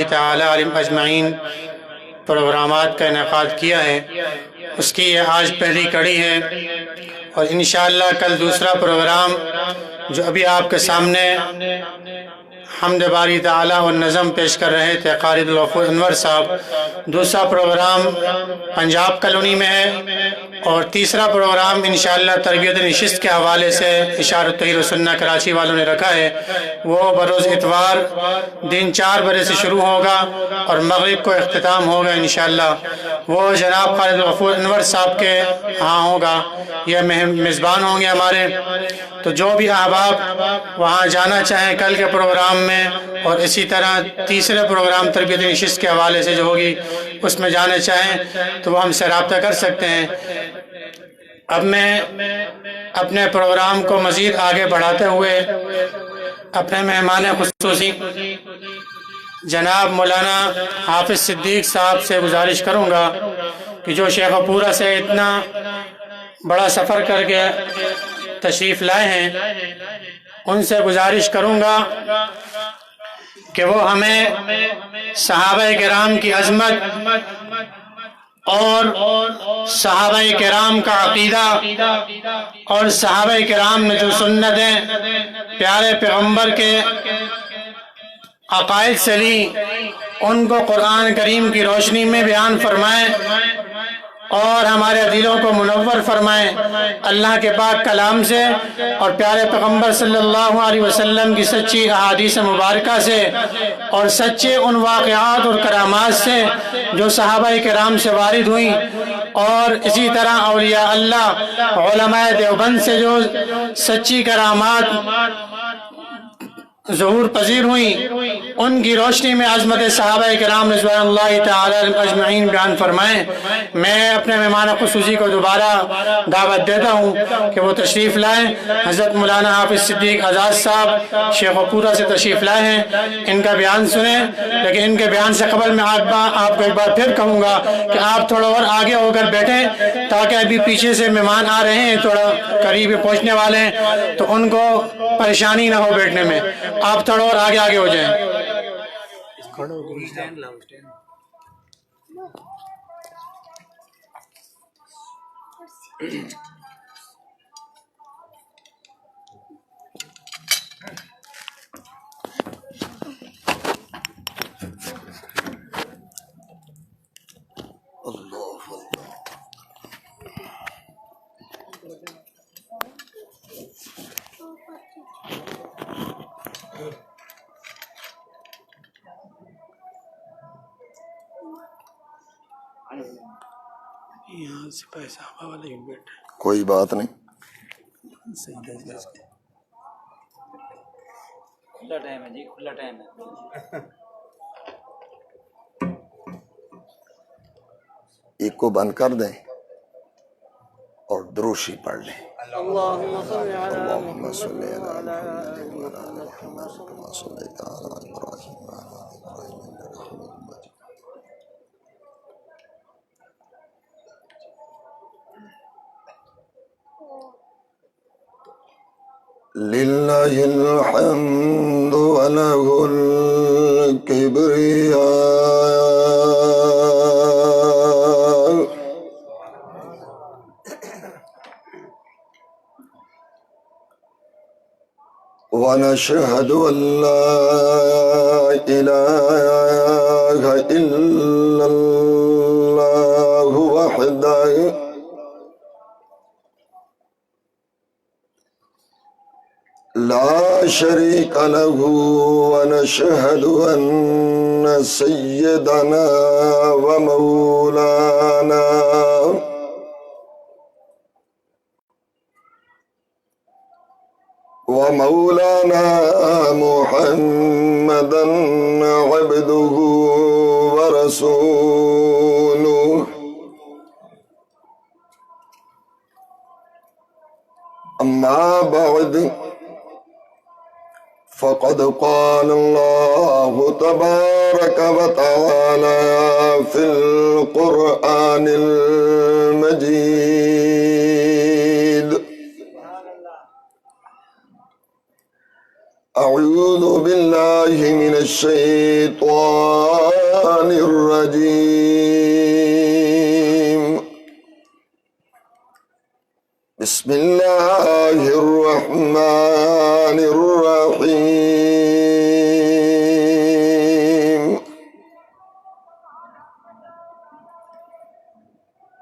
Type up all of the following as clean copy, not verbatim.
تعالی علیہم اجمعین پروگرامات کا انعقاد کیا ہے، اس کی یہ آج پہلی کڑی ہے، اور انشاءاللہ کل دوسرا پروگرام جو ابھی آپ کے سامنے حمد باری تعالی اور نظم پیش کر رہے تھے قاری عبدالغفور انور صاحب، دوسرا پروگرام پنجاب کالونی میں ہے، اور تیسرا پروگرام انشاءاللہ تربیت نشست کے حوالے سے اشارۃ تحریر سنہ کراچی والوں نے رکھا ہے، وہ بروز اتوار دن 4 بجے سے شروع ہوگا اور مغرب کو اختتام ہوگا انشاءاللہ۔ وہ جناب قاری عبدالغفور انور صاحب کے ہاں ہوگا، یہ میزبان ہوں گے ہمارے، تو جو بھی احباب وہاں جانا چاہیں کل کے پروگرام میں، اور اسی طرح تیسرے پروگرام تربیت نشست کے حوالے سے جو ہوگی اس میں جانا چاہیں تو وہ ہم سے رابطہ کر سکتے ہیں۔ اب میں اپنے پروگرام کو مزید آگے بڑھاتے ہوئے اپنے مہمان خصوصی جناب مولانا حافظ صدیق صاحب سے گزارش کروں گا کہ جو شیخ پورہ سے اتنا بڑا سفر کر کے تشریف لائے ہیں، ان سے گزارش کروں گا کہ وہ ہمیں صحابہ کرام کی عظمت اور صحابہ کرام کا عقیدہ اور صحابہ کرام میں جو سنتیں پیارے پیغمبر کے عقائد سے لی ان کو قرآن کریم کی روشنی میں بیان فرمائیں اور ہمارے دلوں کو منور فرمائیں اللہ کے پاک کلام سے اور پیارے پیغمبر صلی اللہ علیہ وسلم کی سچی احادیث مبارکہ سے اور سچے ان واقعات اور کرامات سے جو صحابہ کرام سے وارد ہوئیں، اور اسی طرح اولیاء اللہ علماء دیوبند سے جو سچی کرامات ظہور پذیر ہوئیں، ان کی روشنی میں عظمت صحابہ کرام رضوان اللہ تعالی اجمعین بیان فرمائیں۔ میں اپنے مہمان خصوصی کو دوبارہ دعوت دیتا ہوں کہ وہ تشریف لائیں۔ حضرت مولانا حافظ صدیق آزاد صاحب شیخ پورہ سے تشریف لائے ہیں، ان کا بیان سنیں، لیکن ان کے بیان سے قبل میں آپ کو ایک بار پھر کہوں گا کہ آپ تھوڑا اور آگے ہو کر بیٹھیں، تاکہ ابھی پیچھے سے مہمان آ رہے ہیں، تھوڑا قریب پہنچنے والے ہیں، تو ان کو پریشانی نہ ہو بیٹھنے میں، آپ تھوڑا اور آگے ہو جائیں۔ یہاں سے پیسہ والے بیٹھے، کوئی بات نہیں، کھلا ٹائم ہے جی، کھلا ٹائم ہے۔ ایک کو بند کر دیں اور دروشی پڑھ لیں۔ اللہم صلی علی محمد وعلی آل محمد کما صلیت علی ابراہیم وعلی آل ابراہیم انک حمید مجید۔ للہ الحمد ولہ الکبریاء ونشهد أن لا إله إلا الله وحده لا شريك له ونشهد أن سيدنا ومولانا محمدا عبده ورسوله أما بعد فقد قال الله تبارك وتعالى في القرآن المجيد أعوذ بالله من الشيطان الرجيم بسم الله الرحمن الرحيم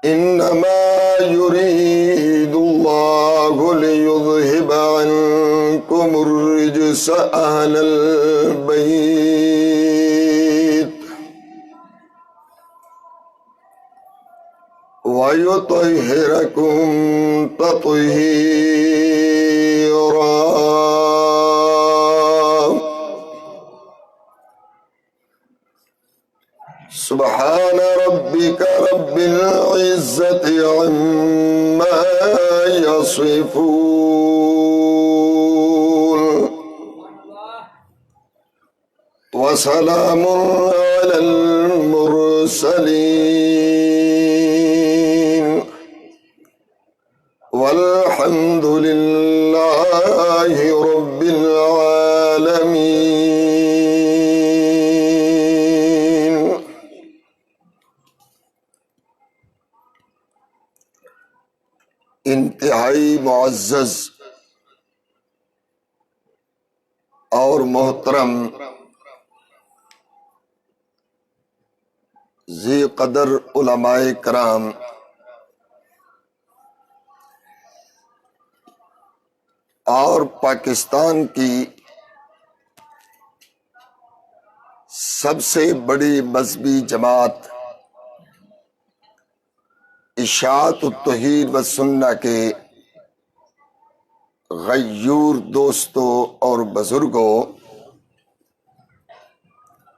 إنما يريد الله ليذهب عنكم الرجس أهل البيت ويطهركم تطهيرا سبحان ربك رب العزة عما يصفون وسلام على المرسلين والحمد لله رب العالمين. انتہائی معزز اور محترم ذی قدر علماء کرام، اور پاکستان کی سب سے بڑی مذہبی جماعت اشاعت التوحید و سنہ کے غیور دوستوں اور بزرگوں،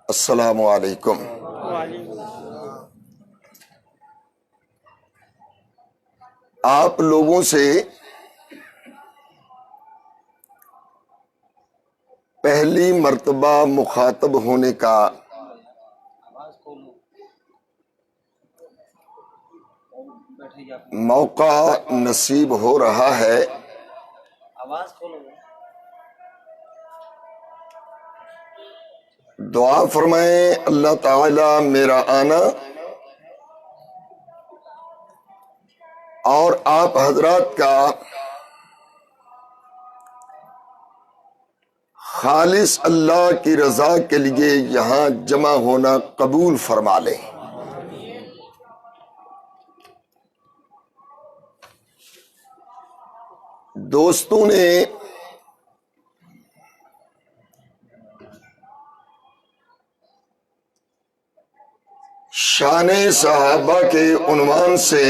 السلام علیکم۔ آپ لوگوں سے پہلی مرتبہ مخاطب ہونے کا موقع نصیب ہو رہا ہے۔ دعا فرمائیں اللہ تعالی میرا آنا اور آپ حضرات کا خالص اللہ کی رضا کے لیے یہاں جمع ہونا قبول فرما لیں۔ دوستوں نے شان صحابہ کے عنوان سے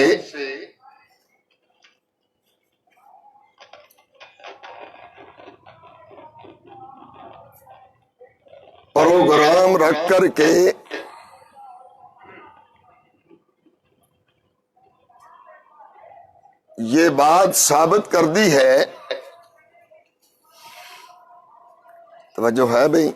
پروگرام رکھ کر کے یہ بات ثابت کر دی ہے، توجہ ہے بھئی،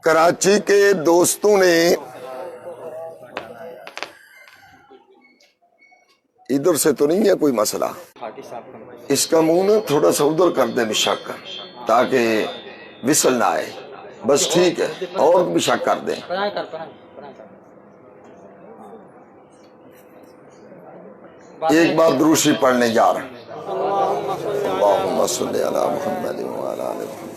کراچی کے دوستوں نے ادھر سے تو نہیں ہے کوئی مسئلہ، اس کا منہ نا تھوڑا سا ادھر کر دیں بشک تاکہ وصل نہ آئے، بس ٹھیک ہے، اور بشک کر دیں۔ ایک بار دروشی پڑھنے جا رہے ہیں، اللہم صلی علی محمد وعلی آل محمد۔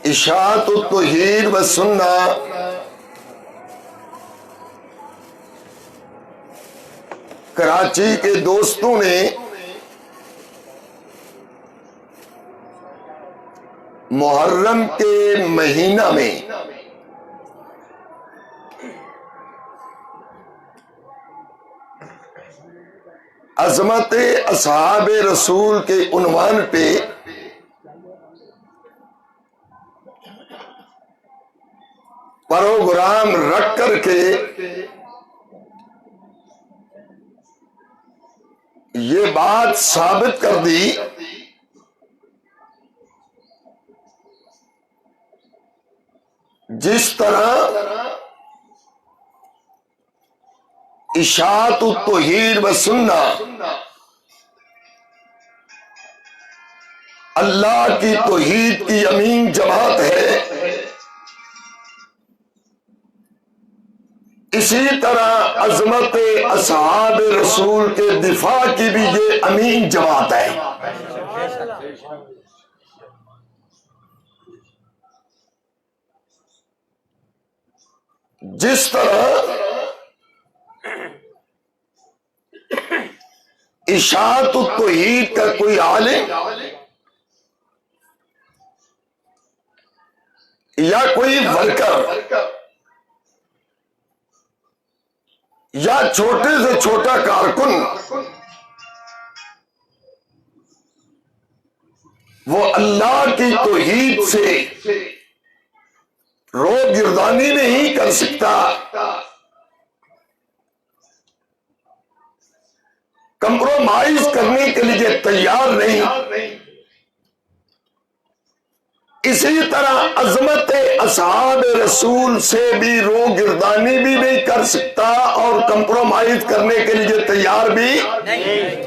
اشاعت التوحید و سنہ کراچی کے دوستوں نے محرم کے مہینہ میں عظمت اصحاب رسول کے عنوان پہ پروگرام رکھ کر کے یہ بات ثابت کر دی جس طرح اشاعت التوحید و سنہ اللہ کی توحید کی امین جماعت ہے، اسی طرح عظمت اصحاب رسول کے دفاع کی بھی یہ امین جماعت ہے۔ جس طرح اشاعت التوحید کا کوئی عالم یا کوئی ورکر یا چھوٹے سے چھوٹا کارکن وہ اللہ کی توحید سے روگردانی نہیں کر سکتا، کمپرومائز کرنے کے لیے تیار نہیں، اسی طرح عظمت اصحاب رسول سے بھی روگردانی بھی نہیں کر سکتا اور کمپرومائز کرنے کے لیے تیار بھی نہیں۔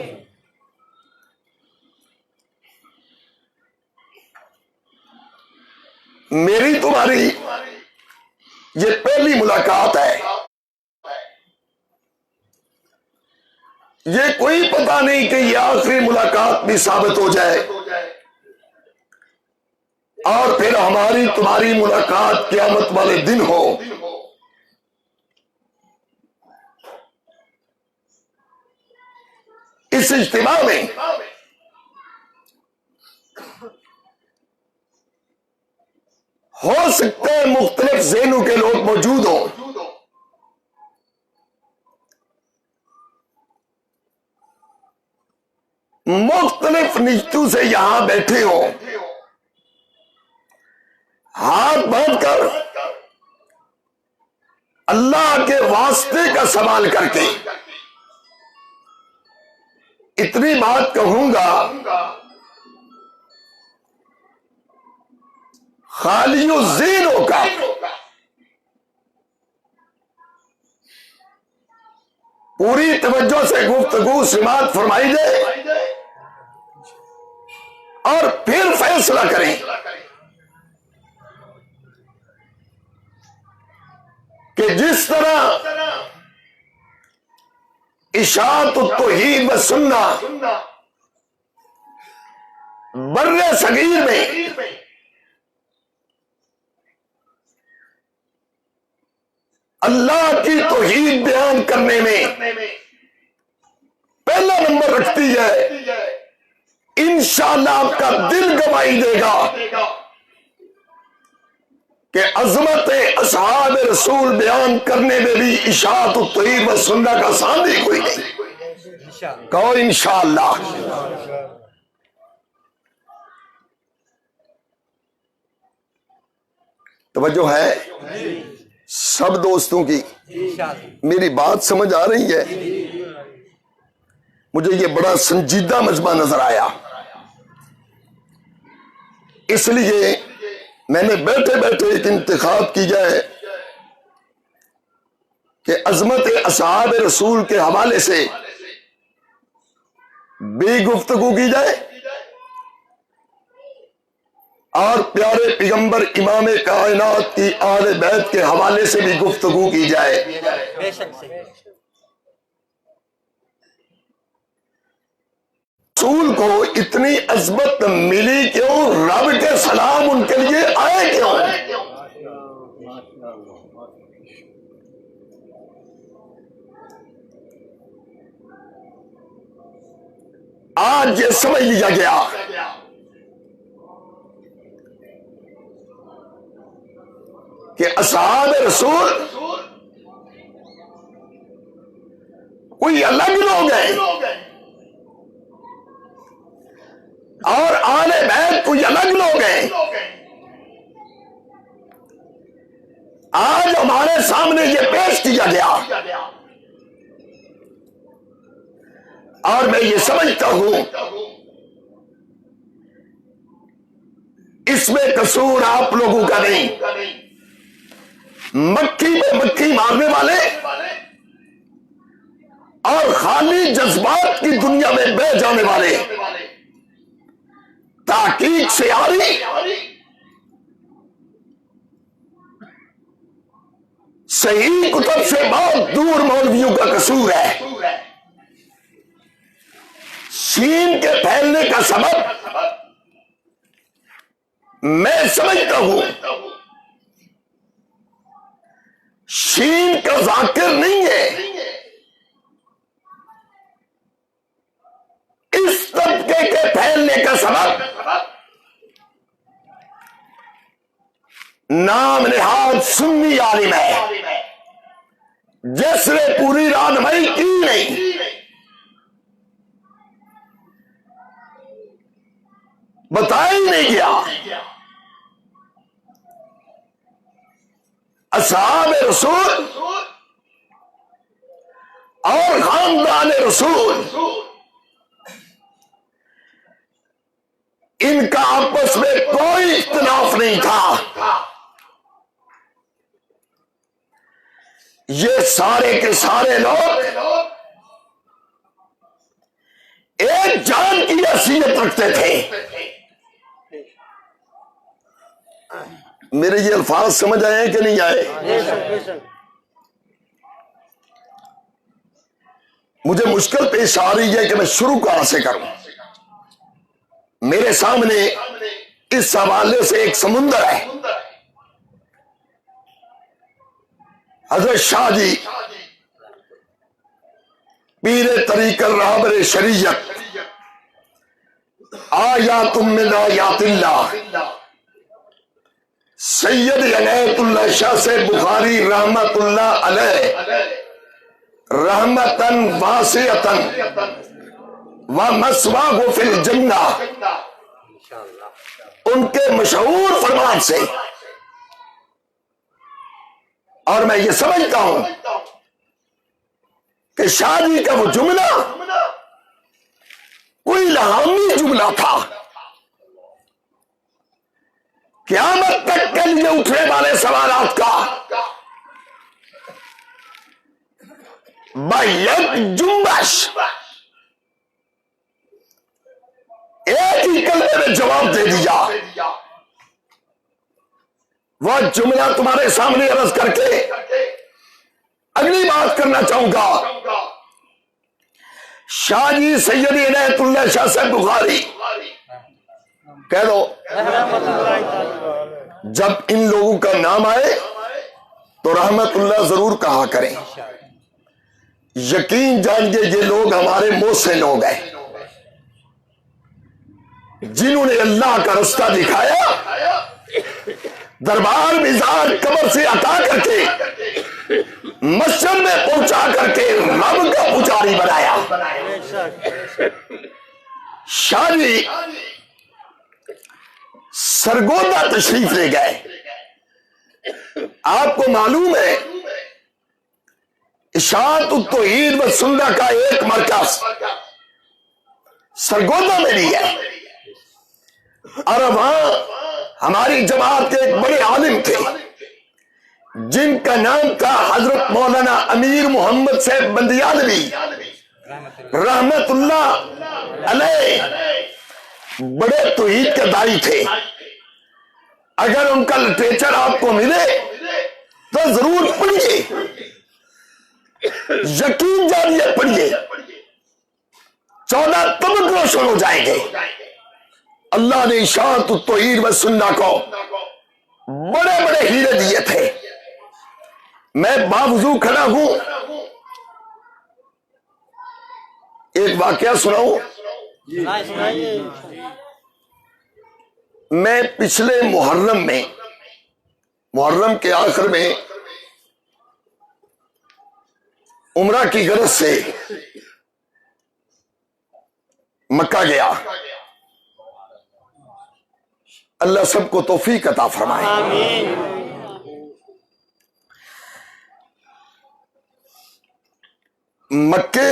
میری تمہاری یہ پہلی ملاقات ہے، یہ کوئی پتہ نہیں کہ یہ آخری ملاقات بھی ثابت ہو جائے اور پھر ہماری تمہاری ملاقات قیامت والے دن ہو۔ اس اجتماع میں ہو سکتے ہیں مختلف ذہنوں کے لوگ موجود ہوں، مختلف نشتوں سے یہاں بیٹھے ہوں، ہاتھ باندھ کر اللہ کے واسطے کا سوال کر کے اتنی بات کہوں گا، خالی الذہن ہو کر پوری توجہ سے گفتگو سماعت فرمائی جائے اور پھر فیصلہ کریں کہ جس طرح اشاعت التوحید و سنہ بر صغیر میں اللہ کی توحید بیان کرنے میں پہلا نمبر رکھتی ہے، انشاءاللہ آپ کا دل گواہی دے گا کہ عظمت اصحاب رسول بیان کرنے میں بھی اشاعت التوحید و سنہ کا ساندھی کوئی نہیں۔ کہو انشاءاللہ۔ توجہ ہے سب دوستوں کی؟ میری بات سمجھ آ رہی ہے؟ مجھے یہ بڑا سنجیدہ مجمع نظر آیا، اس لیے میں نے بیٹھے بیٹھے ایک انتخاب کی جائے کہ عظمت اصحاب رسول کے حوالے سے بھی گفتگو کی جائے اور پیارے پیغمبر امام کائنات کی اہل بیت کے حوالے سے بھی گفتگو کی جائے۔ رسول کو اتنی عظمت ملی کیوں؟ رب کے سلام ان کے لیے آئے کیوں؟ آج یہ سمجھ لیا گیا کہ اصحاب رسول کوئی الگ لوگ ہیں اور اہل بیت کوئی الگ لوگ ہیں۔ آج ہمارے سامنے یہ پیش کیا گیا اور میں یہ سمجھتا ہوں اس میں قصور آپ لوگوں کا نہیں، مکھی پہ مکھی مارنے والے اور خالی جذبات کی دنیا میں بہ جانے والے تحقیق سے آ رہی صحیح کتب سے بہت دور مولویوں کا قصور ہے۔ شین کے پھیلنے کا سبب میں سمجھتا ہوں شین کا ذاکر نہیں ہے، اس طبقے کے پھیلنے کا سبب نام نہاد سنی عالم ہے جس نے پوری رہنمائی کی نہیں، بتایا ہی نہیں گیا۔ اصحاب رسول اور خاندان رسول ان کا آپس میں کوئی اختلاف نہیں تھا، یہ سارے کے سارے لوگ ایک جان کی حیثیت رکھتے تھے۔ میرے یہ الفاظ سمجھ آئے ہیں کہ نہیں آئے؟ مجھے مشکل پیش آ رہی ہے کہ میں شروع کہاں سے کروں۔ میرے سامنے اس حوالے سے ایک سمندر ہے۔ حضرت شاہ جی پیر طریق الرہبر شریعت آیات من آیات اللہ سید عنایت اللہ شاہ سے بخاری رحمت اللہ علیہ رحمتاً واسعتاً ومثواہ فی الجنہ ان کے مشہور فرمان سے، اور میں یہ سمجھتا ہوں کہ شاہ جی کا وہ جملہ کوئی الہامی جملہ تھا، قیامت تک کے لیے اٹھنے والے سوالات کا بیک جنبش ایک ہی کلمے میں جواب دے دیا۔ وہ جملہ تمہارے سامنے عرض کر کے اگلی بات کرنا چاہوں گا۔ شاہ جی سید عنایت اللہ شاہ صاحب بخاری کہہ دو، جب ان لوگوں کا نام آئے تو رحمت اللہ ضرور کہا کریں۔ یقین جانیے یہ لوگ ہمارے منہ سے لوگ ہیں جنہوں نے اللہ کا رستہ دکھایا، دربار مزار قبر سے عطا کر کے مسجد میں پہنچا کر کے رب کا پجاری بنایا۔ شاہ جی سرگودا تشریف لے گئے۔ آپ کو معلوم ہے اشاعت التوحید و سنہ کا ایک مرکز سرگودا میں بھی ہے، اور وہاں ہماری جماعت کے ایک بڑے عالم تھے جن کا نام تھا حضرت مولانا امیر محمد صاحب بندیالوی رحمت اللہ علیہ، بڑے توحید کے داعی تھے۔ اگر ان کا لٹریچر آپ کو ملے تو ضرور پڑھیے، یقین جانیے پڑھیے، 14 طبق روشن ہو جائیں گے۔ اللہ نے اشاعت التوحید و سنہ کو بڑے بڑے ہیرے دیے تھے۔ میں باوضو کھڑا ہوں، ایک واقعہ سناؤں۔ میں پچھلے محرم کے آخر میں عمرہ کی غرض سے مکہ گیا۔ اللہ سب کو توفیق عطا فرمائے۔ مکے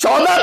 14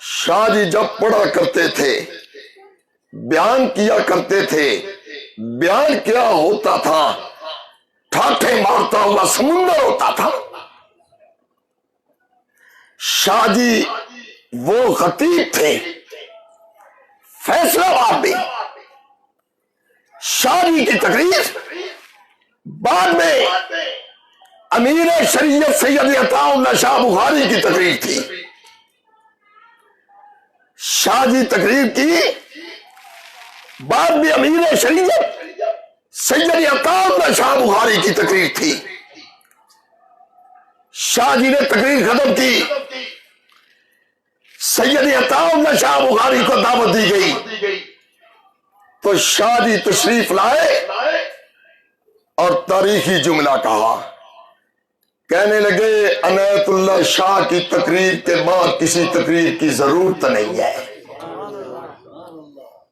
شاہ جی جب پڑھا کرتے تھے، بیان کیا کرتے تھے، بیان کیا ہوتا تھا، ٹھاٹھے مارتا ہوا سمندر ہوتا تھا۔ شاہ جی وہ خطیب تھے فیصلہ باد میں۔ شاہ جی کی تقریر بعد میں امیر شریعت سید عطا اللہ شاہ بخاری کی تقریر تھی۔ شاہ جی تقریر کی، بعد میں امیر شریعت سید عطا اللہ شاہ بخاری کی تقریر تھی۔ شاہ جی نے تقریر ختم کی، سید عطا اللہ شاہ بخاری کو دعوت دی گئی تو شاہ جی تشریف لائے اور تاریخی جملہ کہا، کہنے لگے عنایت اللہ شاہ کی تقریر کے بعد کسی تقریر کی ضرورت نہیں ہے۔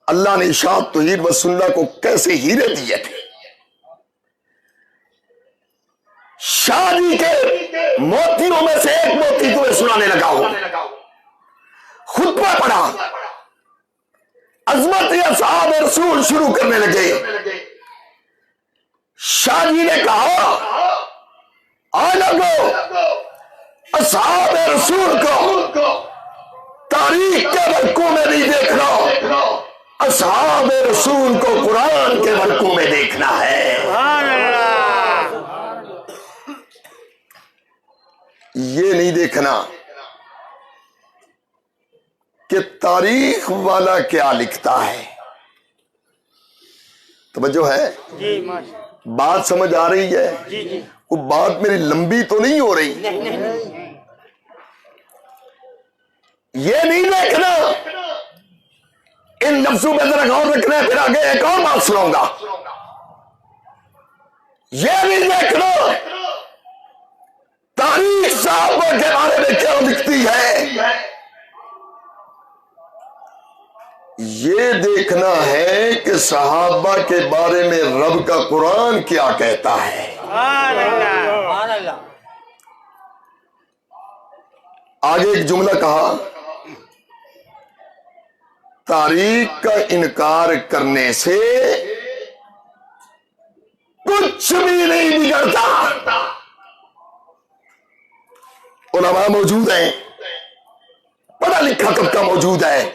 اللہ نے ارشاد توحید و سنت کو کیسے ہیرے دیے تھے۔ شاہ جی کے موتیوں میں سے ایک موتی تمہیں سنانے لگا ہوں۔ خطبہ پڑھا، عظمت اصحاب رسول شروع کرنے لگے۔ شاہ جی نے کہا آ لوگو، اصحاب رسول کو تاریخ کے ورقوں میں نہیں دیکھنا، اصحاب رسول کو قرآن کے ورقوں میں دیکھنا ہے۔ یہ نہیں دیکھنا کہ تاریخ والا کیا لکھتا ہے۔ توجہ ہے؟ بات سمجھ آ رہی ہے؟ وہ بات میری لمبی تو نہیں ہو رہی؟ یہ نہیں دیکھنا، ان لفظوں میں ذرا غور رکھنا ہے، پھر آگے ایک اور بات سناؤں گا۔ یہ نہیں دیکھنا تاریخ صحابہ کے بارے میں کیا لکھتی ہے، یہ دیکھنا ہے کہ صحابہ کے بارے میں رب کا قرآن کیا کہتا ہے۔ آگے ایک جملہ کہا، تاریخ کا انکار کرنے سے کچھ بھی نہیں بگڑتا۔ علماء موجود ہیں، پڑھا لکھا کب کا موجود ہے۔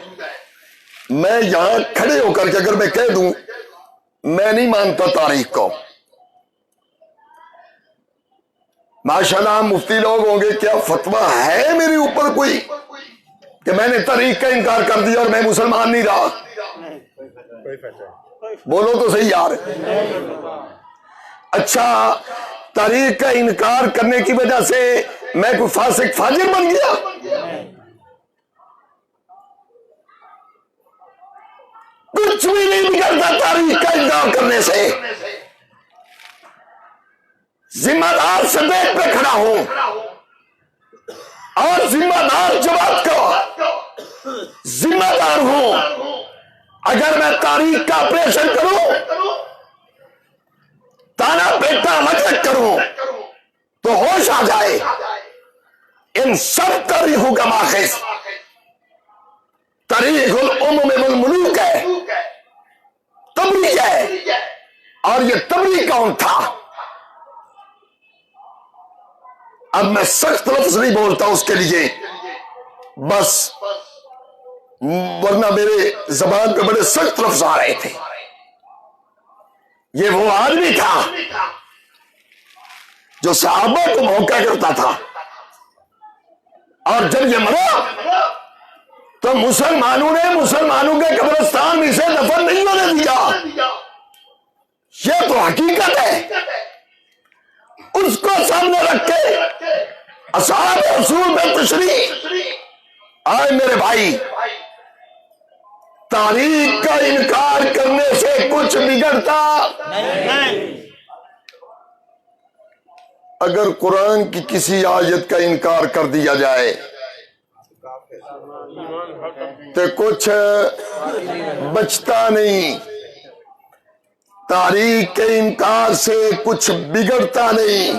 میں یہاں کھڑے ہو کر کے اگر میں کہہ دوں میں نہیں مانتا تاریخ کو، ماشاءاللہ مفتی لوگ ہوں گے کیا فتویٰ ہے میرے اوپر کوئی کہ میں نے تاریخ کا انکار کر دیا اور میں مسلمان نہیں رہا؟ بولو تو صحیح یار۔ اچھا، تاریخ کا انکار کرنے کی وجہ سے میں کوئی فاسق فاجر بن گیا؟ کچھ بھی نہیں بگڑتا تاریخ کا انکار کرنے سے۔ ذمہ دار سمیت پہ کھڑا ہوں اور ذمہ دار جماعت کا ذمہ دار ہوں۔ اگر میں تاریخ کا آپریشن کروں، تانا بیٹا مجلس کروں تو ہوش آ جائے، ان سب تاریخوں کا ماخذ تاریخ الامم والملوک ہے، تبری ہے۔ اور یہ تبری کون تھا؟ اب میں سخت لفظ نہیں بولتا اس کے لیے، بس ورنہ میرے زبان پہ بڑے سخت لفظ آ رہے تھے۔ یہ وہ آدمی تھا جو صحابہ کو موقع کرتا تھا، اور جب یہ مرا تو مسلمانوں نے مسلمانوں کے قبرستان میں اسے دفن نہیں ہونے دیا۔ یہ تو حقیقت ہے۔ اس کو سامنے رکھ کے اصحاب رسول میں تشریح آئے میرے بھائی، تاریخ کا انکار کرنے سے کچھ بگڑتا نہیں۔ اگر قرآن کی کسی آیت کا انکار کر دیا جائے تو کچھ بچتا نہیں، تاریخ کے انکار سے کچھ بگڑتا نہیں۔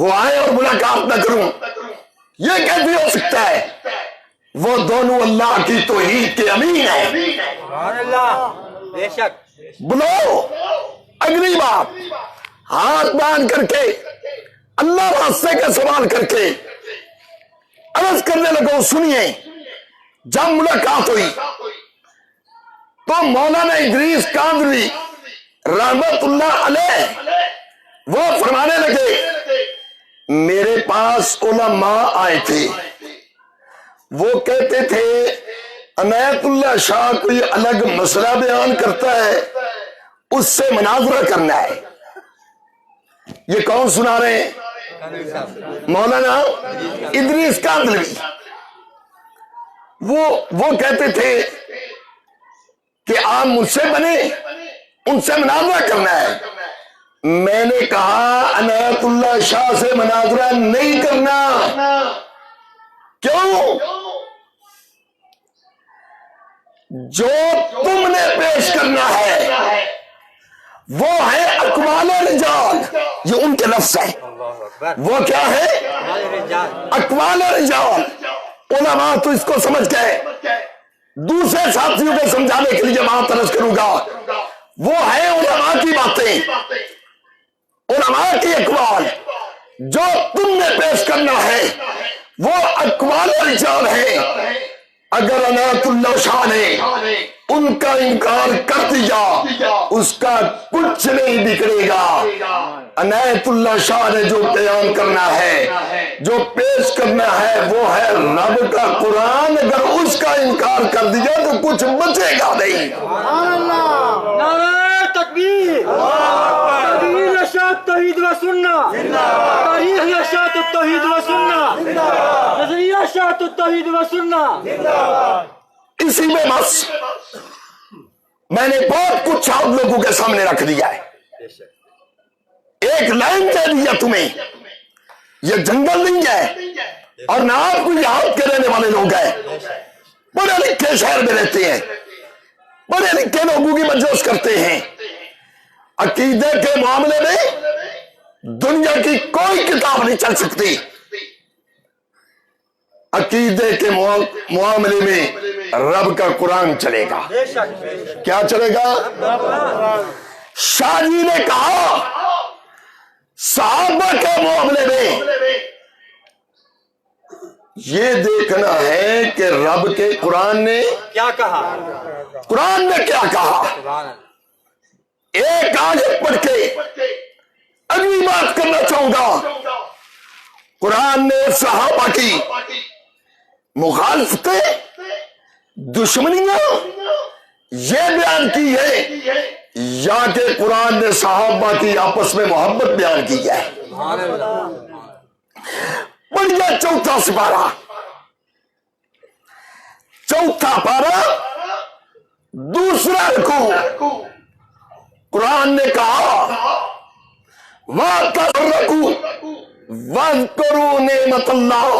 وہ آئے اور ملاقات نہ کروں، یہ کیسے ہو سکتا ہے؟ وہ دونوں اللہ کی توحید کے امین ہیں۔ سبحان اللہ، بے شک۔ بلاؤ اگلی بات، ہاتھ باندھ کر کے اللہ واسطے کا سوال کر کے عرض کرنے لگا، سنیے، جب ملاقات ہوئی تو مولانا ادریس کاندھلی رحمت اللہ علیہ وہ فرمانے لگے، میرے پاس علماء آئے تھے، وہ کہتے تھے عنایت اللہ شاہ کوئی الگ مسئلہ بیان کرتا ہے، اس سے مناظرہ کرنا ہے۔ یہ کون سنا رہے ہیں؟ مولانا ادریس کاندھلوی۔ وہ کہتے تھے کہ آپ مجھ سے بنے، ان سے مناظرہ کرنا ہے۔ میں نے کہا عنایت اللہ شاہ سے مناظرہ نہیں کرنا۔ کیوں؟ جو تم نے پیش کرنا ہے وہ ہے اقوال رجال، یہ ان کے لفظ ہیں۔ وہ کیا ہے؟ اقوال رجال۔ علماء تو اس کو سمجھ گئے، دوسرے ساتھیوں کو سمجھانے کے لیے بات عرض کروں گا، وہ ہے علماء کی باتیں، علماء کی اقوال۔ جو تم نے پیش کرنا ہے وہ اقوال رجال ہے۔ اگر عنایت اللہ شاہ نے ان کا انکار کر دیا اس کا کچھ نہیں بگڑے گا۔ عنایت اللہ شاہ نے جو بیان کرنا ہے، جو پیش کرنا ہے، وہ ہے رب کا قرآن۔ اگر اس کا انکار کر دیا تو کچھ بچے گا نہیں۔ نعرہ تکبیر، تحریر ارشاد توحید و سنت، تحریر ارشاد توحید و سنت، نظریہ ارشاد توحید و سنت۔ اسی میں بس میں نے بہت کچھ آپ لوگوں کے سامنے رکھ دیا ہے۔ ایک لائن کہہ دیا تمہیں، یہ جنگل نہیں ہے اور نہ آپ کو یاد کے رہنے والے لوگ ہیں، بڑے لکھے شہر میں رہتے ہیں، بڑے لکھے لوگوں کی مجلس کرتے ہیں۔ عقیدے کے معاملے میں دنیا کی کوئی کتاب نہیں چل سکتی۔ عقیدے کے معاملے میں رب کا قرآن چلے گا۔ کیا چلے گا؟ شاہ جی نے کہا صحابہ کے معاملے میں یہ دیکھنا ہے کہ رب کے قرآن نے کیا کہا، قرآن نے کیا کہا۔ ایک آیت پڑھ کے اگلی بات کرنا چاہوں گا۔ قرآن نے صحابہ کی مخالفتیں، دشمنیاں یہ بیان کی ہے یا کہ قرآن نے صحابہ کی آپس میں محبت بیان کی ہے؟ بڑھیا چوتھا سپارہ، چوتھا پارہ، دوسرا رکوع۔ قرآن نے کہا وَتَفَرَّقُوا وَاذْكُرُوا نِعْمَتَ اللَّهِ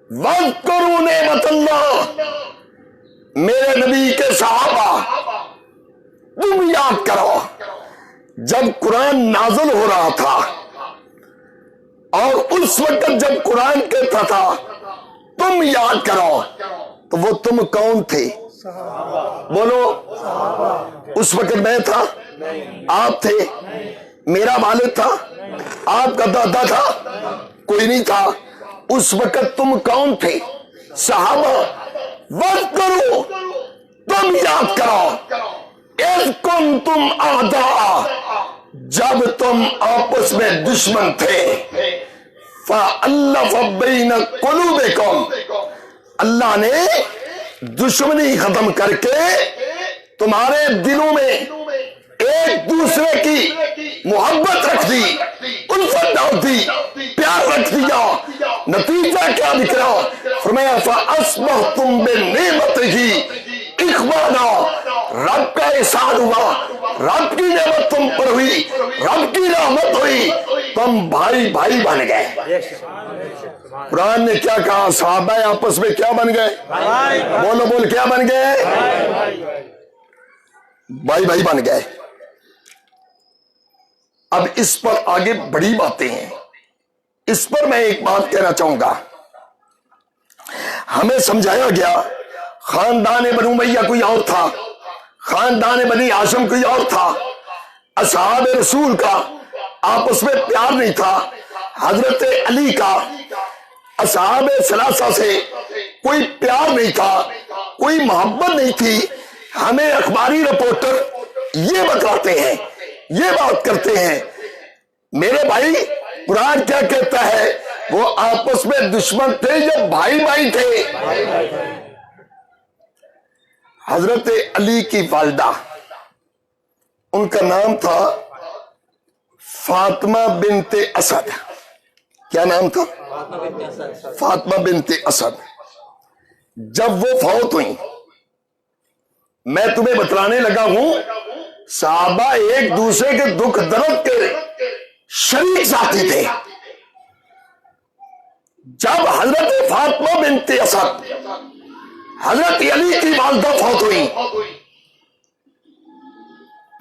وَاذْكُرُوا نِعْمَتَ اللَّهِ۔ میرے نبی کے صحابہ تم یاد کرو جب قرآن نازل ہو رہا تھا اور اس وقت جب قرآن کہتا تھا تم یاد کرو، تو وہ تم کون تھے؟ بولو۔ اس وقت میں تھا، آپ تھے، میرا والد تھا، آپ کا دادا تھا، کوئی نہیں تھا۔ اس وقت تم کون تھے؟ صحابہ۔ وقت کرو، تم یاد کرو، اذ کنتم اعداء، جب تم آپس میں دشمن تھے، فألف بین قلوبکم، اللہ نے دشمنی ختم کر کے تمہارے دلوں میں ایک دوسرے کی محبت رکھ دی، الفت ڈال دی، پیار رکھ دیا۔ نتیجہ کیا دکھ رہا؟ فرمایا فَأَصْبَحْتُمْ بِنِعْمَتِهِ إِخْوَانًا، رب کا احسان ہوا، رب کی نعمت تم پر ہوئی، رب کی رحمت ہوئی، تم بھائی بھائی بن گئے۔ قرآن نے کیا کہا؟ صحابہ آپس میں کیا بن گئے؟ بولو بول، کیا بن گئے؟ بھائی بھائی بن گئے۔ اب اس پر آگے بڑی باتیں ہیں، اس پر میں ایک بات کہنا چاہوں گا. ہمیں سمجھایا گیا خاندان بنو امیہ کوئی اور تھا، خاندان بنی ہاشم کوئی اور تھا، اصحاب رسول کا آپس میں پیار نہیں تھا، حضرت علی کا اصحاب ثلاثہ سے کوئی پیار نہیں تھا، کوئی محبت نہیں تھی. ہمیں اخباری رپورٹر یہ بتاتے ہیں، یہ بات کرتے ہیں. میرے بھائی قرآن کیا کہتا ہے؟ وہ آپس میں دشمن تھے یا بھائی بھائی تھے؟ حضرت علی کی والدہ، ان کا نام تھا فاطمہ بنت اسد. کیا نام تھا؟ فاطمہ بنت اسد. جب وہ فوت ہوئی، میں تمہیں بتلانے لگا ہوں، صحابہ ایک دوسرے کے دکھ درد کے شریک ساتھی تھے. جب حضرت فاطمہ بنت اسد حضرت علی کی والدہ فوت ہوئی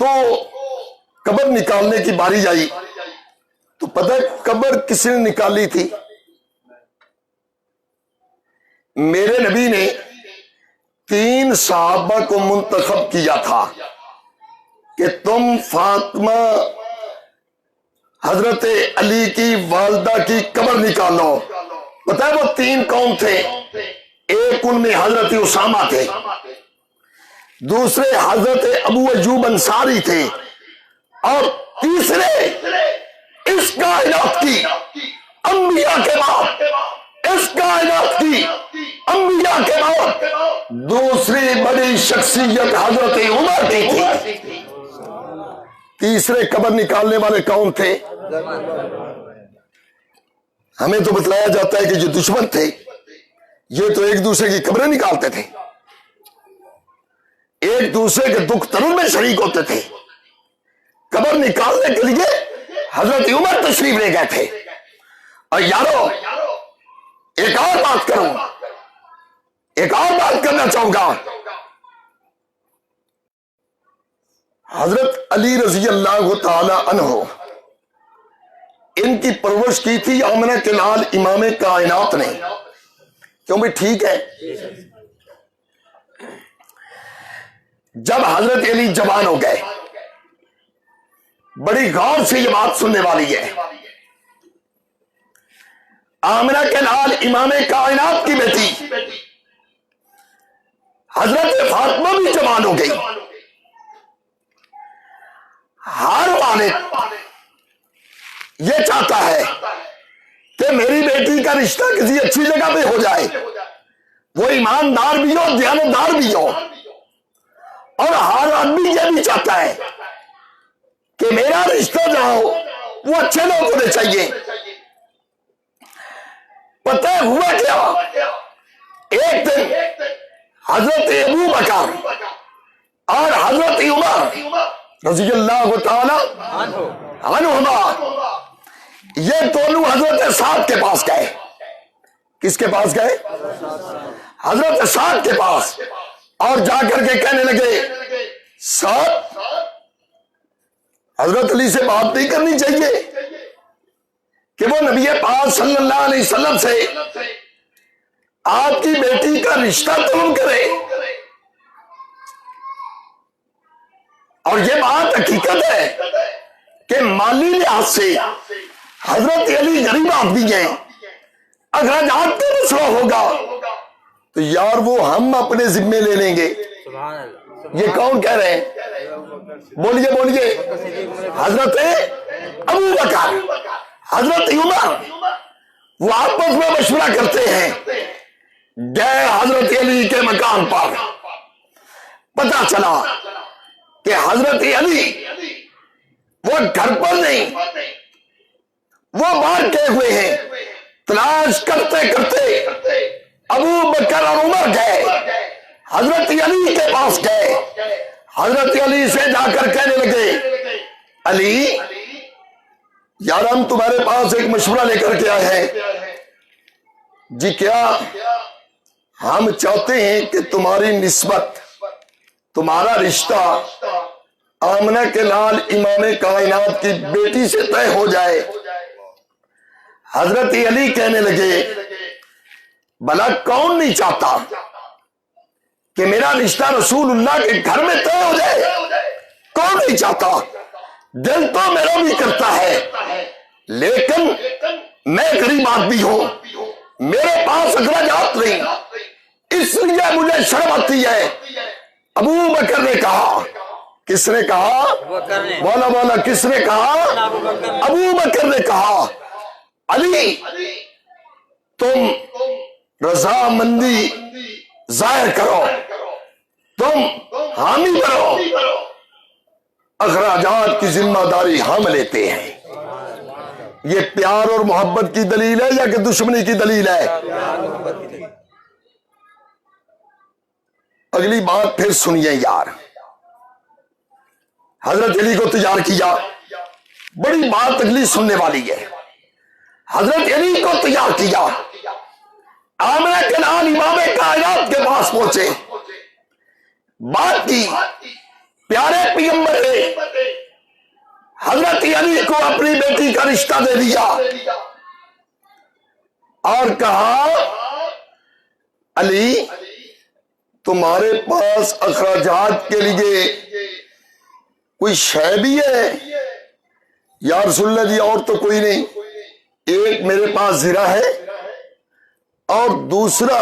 تو قبر نکالنے کی باری آئی. تو پتہ ہے قبر کس نے نکالی تھی؟ میرے نبی نے 3 صحابہ کو منتخب کیا تھا کہ تم فاطمہ حضرت علی کی والدہ کی قبر نکالو. پتہ ہے وہ 3 کون تھے؟ ایک ان میں حضرت اسامہ تھے، دوسرے حضرت ابو ایوب انصاری تھے، اور تیسرے اس کائنات کی انبیاء کے بعد، اس کائنات کی انبیاء کے بعد دوسری بڑی شخصیت حضرت عمر کی تھی. تیسرے قبر نکالنے والے کون تھے؟ ہمیں تو بتلایا جاتا ہے کہ جو دشمن تھے یہ تو ایک دوسرے کی قبریں نکالتے تھے، ایک دوسرے کے دکھ درد میں شریک ہوتے تھے. قبر نکالنے کے لیے حضرت عمر تشریف لے گئے تھے. اور یارو ایک اور بات کروں، ایک اور بات کرنا چاہوں گا. حضرت علی رضی اللہ تعالی عنہ ان کی پرورش کی تھی آمنہ کے لال امام کائنات نے. کیوں بھی ٹھیک ہے؟ جب حضرت علی جوان ہو گئے، بڑی غور سے یہ بات سننے والی ہے، آمنہ کے لال امام کائنات کی بیٹی حضرت فاطمہ بھی جوان ہو گئی. ہر والد یہ چاہتا ہے کہ میری بیٹی کا رشتہ کسی اچھی جگہ پہ ہو جائے، وہ ایماندار بھی ہو، دیانتدار بھی ہو. اور ہر آدمی یہ بھی چاہتا ہے کہ میرا رشتہ جو ہو وہ اچھے لوگ ہونے چاہیے. پتہ ہوا کیا؟ ایک دن حضرت ابو بکر اور حضرت عمر رضی اللہ تعالی عنہما یہ دونوں حضرت سعد کے پاس گئے. کس کے پاس گئے؟ حضرت سعد کے پاس. اور جا کر کے کہنے لگے سعد، حضرت علی سے بات نہیں کرنی چاہیے کہ وہ نبی پاک صلی اللہ علیہ وسلم سے آپ کی بیٹی کا رشتہ طلب کرے. اور یہ بات حقیقت ہے کہ مالی لحاظ سے حضرت علی غریب آدمی ہیں. اخراجات کا مسئلہ ہوگا تو یار وہ ہم اپنے ذمے لے لیں گے. یہ کون کہہ رہے ہیں؟ بولیے بولیے. حضرت ابو بکر، حضرت عمر وہ آپس میں مشورہ کرتے ہیں. گئے حضرت علی کے مکان پر، پتہ چلا کہ حضرت علی وہ گھر پر نہیں، وہ باہر گئے ہوئے ہیں. تلاش کرتے کرتے ابو بکر اور عمر گئے، حضرت علی کے پاس گئے. حضرت علی سے جا کر کہنے لگے علی یار ہم تمہارے پاس ایک مشورہ لے کر کے آئے ہیں. جی کیا؟ ہم چاہتے ہیں کہ تمہاری نسبت، تمہارا رشتہ آمنہ کے لال امام کائنات کی بیٹی سے طے ہو جائے. حضرت علی کہنے لگے بھلا کون نہیں چاہتا کہ میرا رشتہ رسول اللہ کے گھر میں طے ہو جائے؟ کون نہیں چاہتا؟ دل تو میرا بھی کرتا ہے، لیکن میں غریب آدمی ہوں، میرے پاس اخراجات نہیں، اس لیے مجھے شرم آتی ہے۔ ابو بکر نے کہا، کس نے کہا؟ بولا بولا، کس نے کہا؟ ابو بکر نے کہا علی تم رضامندی ظاہر کرو، تم حامی بنو، اخراجات کی ذمہ داری ہم لیتے ہیں۔ یہ پیار اور محبت کی دلیل ہے یا کہ دشمنی کی دلیل ہے؟ اگلی بات پھر سنیے یار، حضرت علی کو تیار کیا، بڑی بات اگلی سننے والی ہے۔ حضرت علی کو تیار کیا، آمنہ کے نام امام کائنات کے پاس پہنچے، بات کی، پیارے پیغمبر نے حضرت علی کو اپنی بیٹی کا رشتہ دے دیا اور کہا علی تمہارے پاس اخراجات کے لیے کوئی شے بھی ہے؟ یا رسول اللہ جی اور تو کوئی نہیں، ایک میرے پاس زرہ ہے اور دوسرا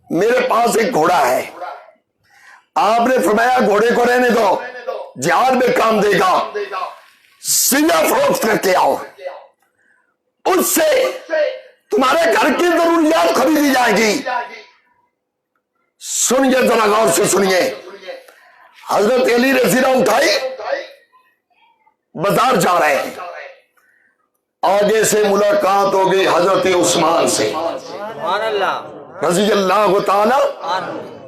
میرے پاس ایک گھوڑا ہے۔ آپ نے فرمایا گھوڑے کو رہنے دو، جہاد میں کام دے گا، زرہ فروخت کر کے آؤ، اس سے تمہارے گھر کی ضروریات خریدی جائے گی۔ سنیے ذرا غور سے سنیے، حضرت علی نے زرہ اٹھائی، بازار جا رہے ہیں، آگے سے ملاقات ہو گئی حضرت عثمان سے رضی اللہ تعالی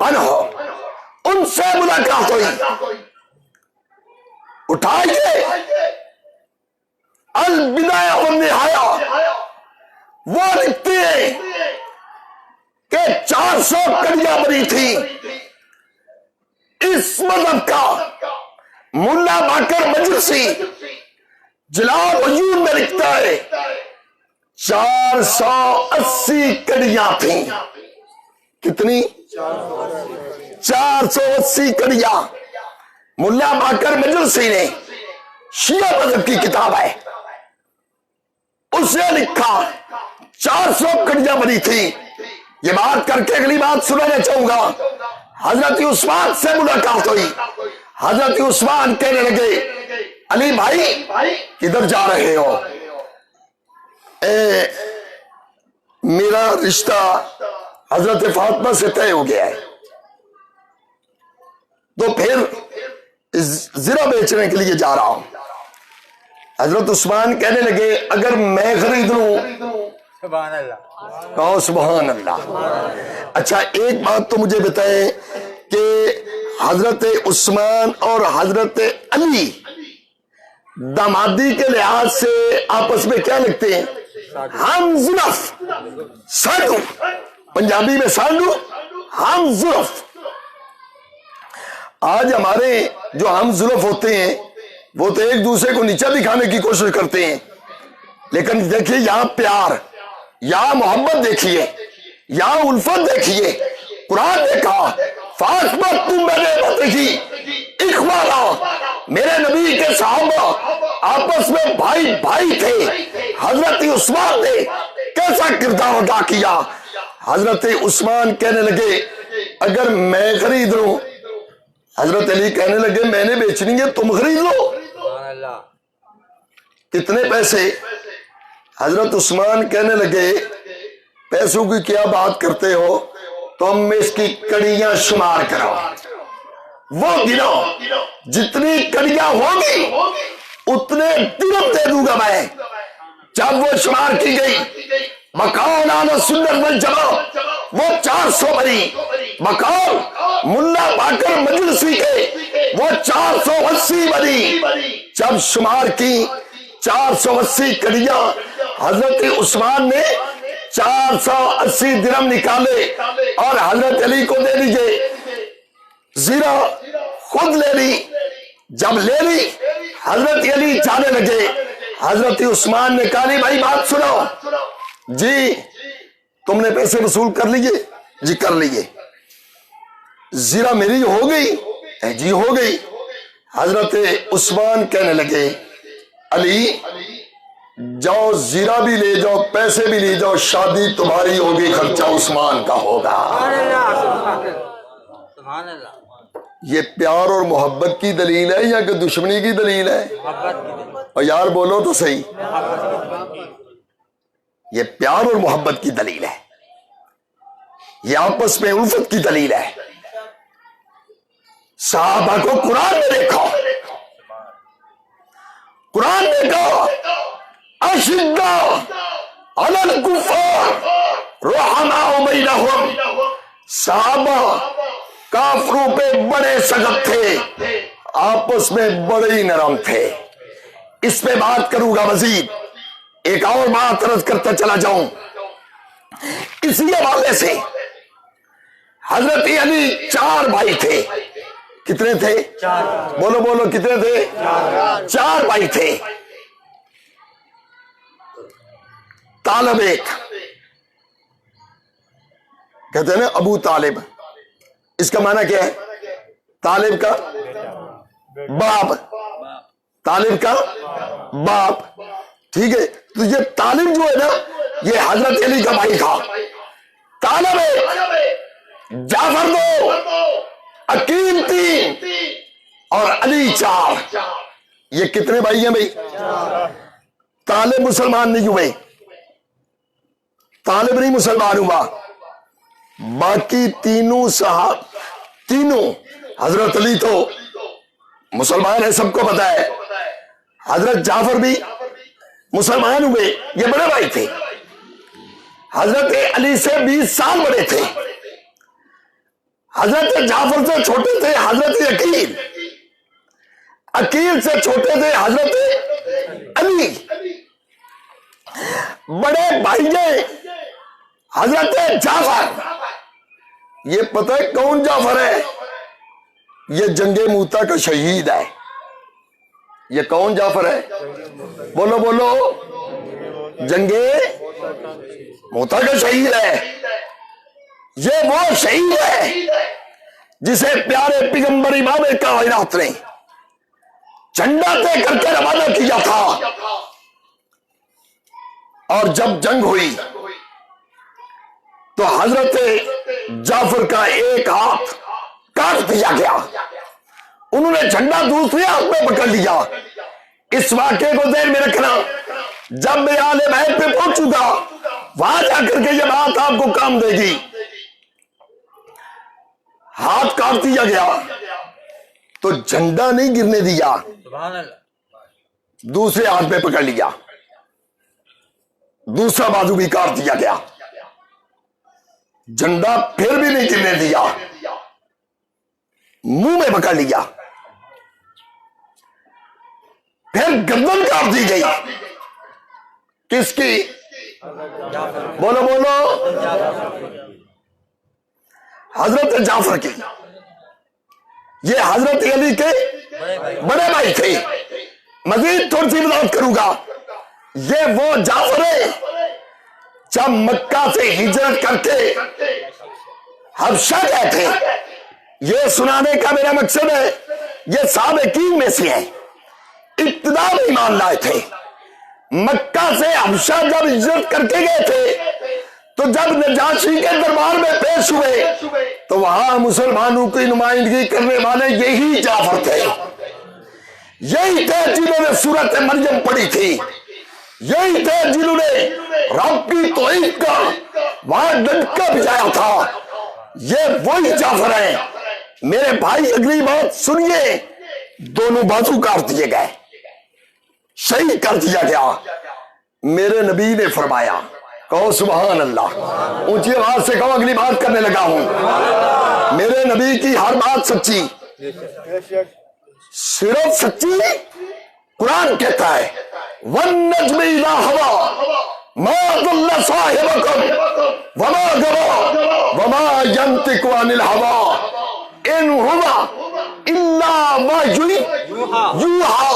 عنہ، ان سے ملاقات ہوئی، اٹھائیے البدایہ والنہایہ، وہ لکھتے ہیں کہ 400 کڑیاں بنی تھی اس مذہب کا۔ ملا باقر مجلسی جلال وجود میں لکھتا ہے 480 کڑیاں تھیں۔ کتنی؟ 480 کڑیاں۔ ملا باقر مجلسی نے، شیعہ مذہب کی کتاب ہے، اس نے لکھا 400 کڑیاں بنی تھی۔ یہ بات کر کے اگلی بات سنانا چاہوں گا۔ حضرت عثمان سے ملاقات ہوئی، حضرت عثمان کہنے لگے علی بھائی کدھر جا رہے ہو؟ میرا رشتہ حضرت فاطمہ سے طے ہو گیا ہے، تو پھر زرہ بیچنے کے لیے جا رہا ہوں۔ حضرت عثمان کہنے لگے اگر میں خرید لوں؟ سبحان اللہ، کہو سبحان اللہ۔ اچھا ایک بات تو مجھے بتائیں کہ حضرت عثمان اور حضرت علی دامادی کے لحاظ سے آپس میں کیا لگتے ہیں؟ ہم زلف، سانڈو، پنجابی میں سانڈو، ہم زلف۔ آج ہمارے جو ہم زلف ہوتے ہیں وہ تو ایک دوسرے کو نیچا دکھانے کی کوشش کرتے ہیں، لیکن دیکھیے یہاں پیار، یہاں محبت دیکھیے، یہاں الفت دیکھیے۔ قرآن نے کہا فاطمہ تم میں نے دیکھی اخوانا، میرے نبی کے صحابہ آپس میں بھائی بھائی تھے۔ حضرت عثمان نے کیسا کردار ادا کیا؟ حضرت عثمان کہنے لگے اگر میں خرید لوں؟ حضرت علی کہنے لگے میں نے بیچنی ہے، تم خرید لو۔ کتنے پیسے؟ حضرت عثمان کہنے لگے پیسوں کی کیا بات کرتے ہو، تم اس کی کڑیاں شمار کرو، وہ گنو، جتنی کڑیاں ہوگی اتنے درہم دے دوں گا میں۔ جب وہ شمار کی گئی مقام اہل سنت والجماعت وہ 400 بنی، مقام ملا باقر مجلسی کے وہ 480 بنی۔ جب شمار کی 480 کڑیاں، حضرت عثمان نے 480 درہم نکالے اور حضرت علی کو دے دیجئے، زیرہ خود لے لی۔ جب لے لی حضرت علی جانے لگے، حضرت عثمان نے کہا نہیں بھائی بات سنو جی تم نے پیسے وصول کر لیے جی کر لیے زیرہ میری ہو گئی جی ہو گئی حضرت عثمان کہنے لگے علی جاؤ زیرہ بھی لے جاؤ پیسے بھی لے جاؤ شادی تمہاری ہوگی خرچہ عثمان کا ہوگا یہ پیار اور محبت کی دلیل ہے یا کہ دشمنی کی دلیل ہے اور یار بولو تو صحیح یہ پیار اور محبت کی دلیل ہے یہ آپس میں الفت کی دلیل ہے صحابہ کو قرآن میں دیکھو قرآن نے کہا اشداء علی الکفار رحماء بینہم صحابہ کافروں پہ بڑے سخت تھے آپس میں بڑے ہی نرم تھے اس پہ بات کروں گا مزید ایک اور بات عرض کرتا چلا جاؤں اسی حوالے سے حضرت علی 4 بھائی تھے کتنے تھے بولو بولو کتنے تھے 4 بھائی تھے طالب ایک کہتے ہیں نا ابو طالب اس کا معنی کیا ہے طالب کا باپ طالب کا باپ ٹھیک ہے تو یہ طالب جو ہے نا یہ حضرت علی کا بھائی تھا طالب ایک جعفر 2 عقیل 3 اور علی 4 یہ کتنے بھائی ہیں بھائی طالب مسلمان نہیں ہوئے طالب نہیں مسلمان ہوا باقی تینوں صاحب تینوں حضرت علی تو مسلمان ہے سب کو پتا ہے حضرت جعفر بھی مسلمان ہوئے یہ بڑے بھائی تھے حضرت علی سے 20 سال بڑے تھے حضرت جعفر سے چھوٹے تھے حضرت عقیل عقیل سے چھوٹے تھے حضرت علی بڑے بھائی حضرت جعفر یہ پتہ ہے کون جعفر ہے یہ جنگ موتا کا شہید ہے یہ کون جعفر ہے بولو بولو جنگ موتا کا شہید ہے یہ وہ شہید ہے جسے پیارے پیغمبر امام کائنات نے جھنڈا طے کر کے روانہ کیا تھا اور جب جنگ ہوئی تو حضرت جعفر کا ایک ہاتھ کاٹ دیا گیا انہوں نے جھنڈا دوسرے ہاتھ میں پکڑ لیا اس واقعے کو ذہن میں رکھنا جب میں آل بیت پہ پہنچوں گا وہاں جا کر کے یہ بات آپ کو کام دے گی ہاتھ کاٹ دیا گیا تو جھنڈا نہیں گرنے دیا دوسرے ہاتھ میں پکڑ لیا دوسرا بازو بھی کاٹ دیا گیا جھنڈا پھر بھی نہیں گرنے دیا منہ میں پکڑ لیا پھر گردن کاٹ دی گئی کس کی بولو بولو حضرت جعفر کی یہ حضرت علی کے بڑے بھائی تھے مزید تھوڑی سی وضاحت کروں گا یہ وہ جعفر ہے جب مکہ سے ہجرت کر کے حبشہ گئے تھے یہ سنانے کا میرا مقصد ہے یہ سابقین میں سے ہیں ابتدا میں ایمان لائے تھے مکہ سے حبشہ جب ہجرت کر کے گئے تھے تو جب نجاشی کے دربار میں پیش ہوئے تو وہاں مسلمانوں کی نمائندگی کرنے والے یہی جعفر تھے یہی تھے جنہوں نے سورت مریم پڑھی تھی یہی تھے جنہوں نے رب کی توحید کا وہاں ڈنکا بجایا تھا یہ وہی جعفر ہیں میرے بھائی اگلی بات سنیے دونوں بازو کاٹ دیے گئے شہید کر دیا گیا میرے نبی نے فرمایا کہو سبحان اللہ اونچی آواز سے کہو اگلی بات کرنے لگا ہوں میرے نبی کی ہر بات سچی صرف سچی قرآن کہتا ہے وَالنَّجْمِ إِذَا هَوَىٰ مَا ضَلَّ صَاحِبُكُمْ وَمَا غَوَىٰ وَمَا يَنطِقُ عَنِ الْهَوَىٰ إِنْ هُوَ إِلَّا وَحْيٌ يُوحَىٰ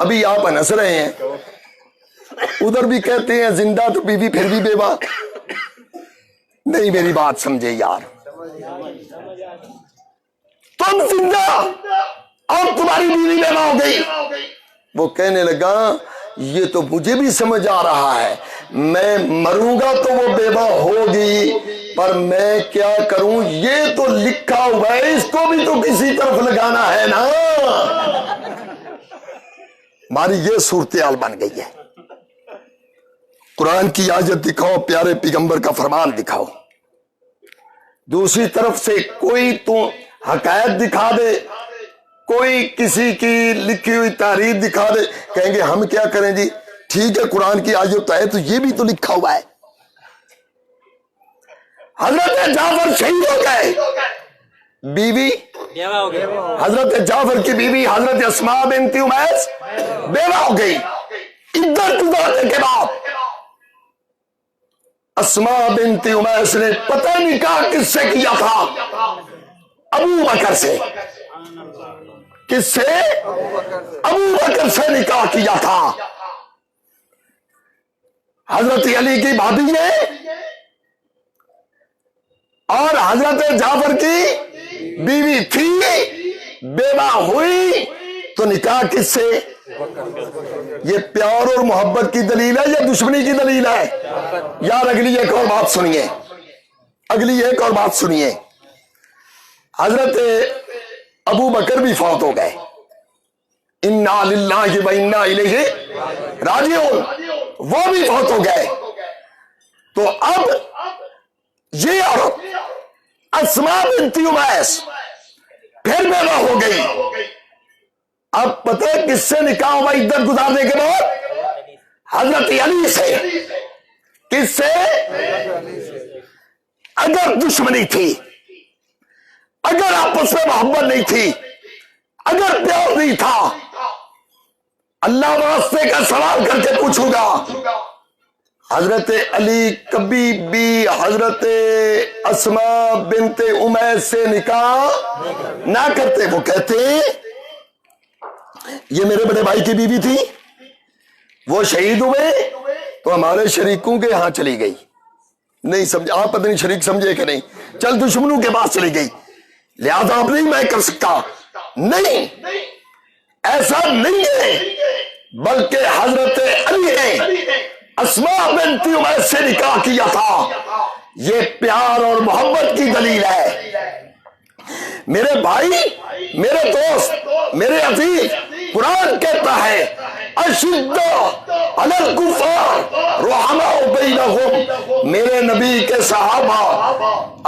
ابھی آپ ہنس رہے ہیں، ادھر بھی کہتے ہیں زندہ تو بیوی پھر بھی بیوہ. نہیں میری بات سمجھے یار، تم زندہ اور تمہاری بیوی بیوہ ہو گئی. وہ کہنے لگا یہ تو مجھے بھی سمجھ آ رہا ہے، میں مروں گا تو وہ بیوہ ہوگی، پر میں کیا کروں، یہ تو لکھا ہوا ہے، اس کو بھی تو کسی طرف لگانا ہے نا. ہماری یہ صورتحال بن گئی ہے. قرآن کی آیت دکھاؤ، پیارے پیغمبر کا فرمان دکھاؤ، دوسری طرف سے کوئی تو حقائق دکھا دے، کوئی کسی کی لکھی ہوئی تحریر دکھا دے، کہیں گے ہم کیا کریں جی، ٹھیک ہے قرآن کی آیت ہے تو یہ بھی تو لکھا ہوا ہے. حضرت جعفر شہید ہو گئے، بیوی حضرت جعفر کی بیوی حضرت اسماء بنت امیس بیوہ ہو گئی. عدت گزارنے کے بعد اسماء بنت امیس نے پتہ نہیں کہا کس سے کیا تھا، ابو بکر سے. کس سے؟ ابو بکر سے نکاح کیا تھا. حضرت علی کی بھابی نے اور حضرت جعفر کی بیوی تھی، بیوہ ہوئی تو نکاح کس سے؟ یہ پیار اور محبت کی دلیل ہے یا دشمنی کی دلیل ہے؟ یار اگلی ایک اور بات سنیے، اگلی ایک اور بات سنیے. حضرت ابو بکر بھی فوت ہو گئے، انا للہ و انا الیہ راجعون، وہ بھی فوت ہو گئے. تو اب یہ عورت اسماء بنت امیس پھر بیوہ ہو گئی. اب پتہ ہے کس سے نکاح ہوا عدت گزارنے کے بعد؟ حضرت علی سے. کس سے؟ اگر دشمنی تھی، اگر آپس میں محبت نہیں تھی، اگر پیار نہیں تھا، اللہ واسطے کا سوال کر کے پوچھوں گا، حضرت علی کبھی بھی حضرت اسماء بنت امیس سے نکاح نہ کرتے. وہ کہتے یہ میرے بڑے بھائی کی بیوی تھی، وہ شہید ہوئے تو ہمارے شریکوں کے ہاں چلی گئی. نہیں سمجھے آپ؟ پتہ نہیں شریک سمجھے کہ نہیں، چل دشمنوں کے پاس چلی گئی، لہذا اب نہیں میں کر سکتا. نہیں، ایسا نہیں ہے، بلکہ حضرت علی نے اسماء بنت امیس سے نکاح کیا تھا. یہ پیار اور محبت کی دلیل ہے. میرے بھائی، میرے دوست، میرے عزیز، قرآن کہتا ہے اشداء علی الکفار رحماء بینہم، میرے نبی کے صحابہ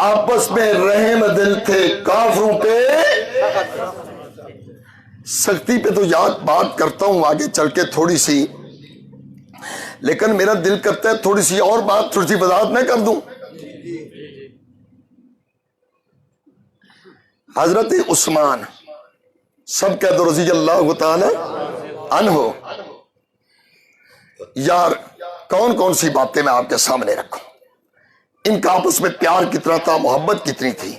آپس میں رحم دل تھے، کافروں پہ سختی پہ. تو یاد بات کرتا ہوں آگے چل کے تھوڑی سی، لیکن میرا دل کرتا ہے تھوڑی سی اور بات، تھوڑی سی وضاحت میں کر دوں. حضرت عثمان، سب کہہ دو رضی اللہ تعالی عنہ. یار کون کون سی باتیں میں آپ کے سامنے رکھوں، ان کا آپس میں پیار کتنا تھا، محبت کتنی تھی.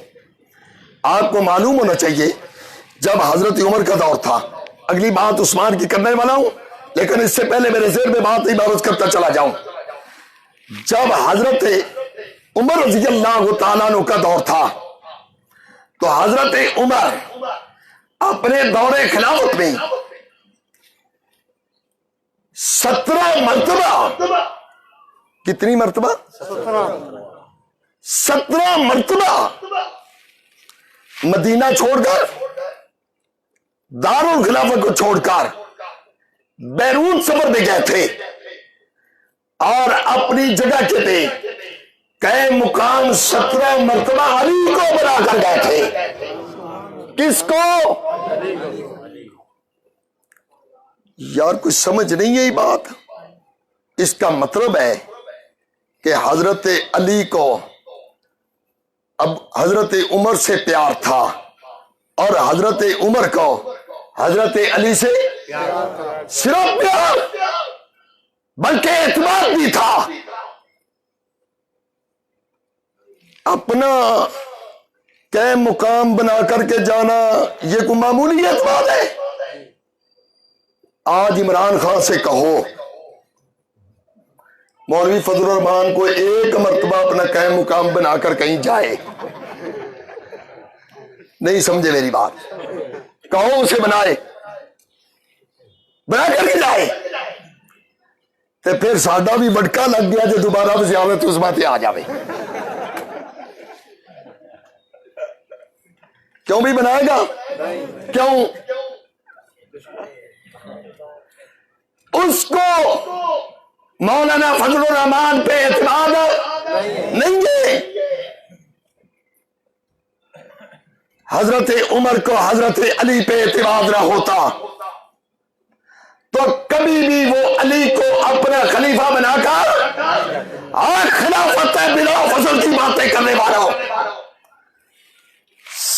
آپ کو معلوم ہونا چاہیے جب حضرت عمر کا دور تھا، اگلی بات عثمان کی کرنے والا ہوں لیکن اس سے پہلے میرے ذہن میں بات عبارت کرتا چلا جاؤں. جب حضرت عمر رضی اللہ تعالیٰ عنہ کا دور تھا تو حضرت عمر اپنے دور خلافت میں 17 مرتبہ، کتنی مرتبہ؟ 17 مرتبہ مدینہ چھوڑ کر، دارالخلافت کو چھوڑ کر بیرون سفر میں گئے تھے، اور اپنی جگہ کے پہ قائم مقام 17 مرتبہ علی کو بنا کر گئے تھے. کس کو؟ یار کچھ سمجھ نہیں ہے یہ بات. اس کا مطلب ہے کہ حضرت علی کو اب حضرت عمر سے پیار تھا، اور حضرت عمر کو حضرت علی سے صرف پیار بلکہ اعتماد بھی تھا. اپنا قائم مقام بنا کر کے جانا یہ کوئی معمولی اعتماد ہے؟ آج عمران خان سے کہو مولوی فضل الرحمان کو ایک مرتبہ اپنا قائم مقام بنا کر کہیں جائے. نہیں سمجھے میری بات؟ کہو اسے بنا کر کے جائے تو پھر ساڈا بھی بڑکا لگ گیا جو دوبارہ زیارت اس بات آ جاوے. کیوں بھی بنائے گا؟ کیوں؟ اس کو مولانا فضل الرحمان پہ اعتماد نہیں ہے. حضرت عمر کو حضرت علی پہ اعتماد نہ ہوتا تو کبھی بھی وہ علی کو اپنا خلیفہ بنا کر خلافت بلا فضل کی باتیں کرنے والا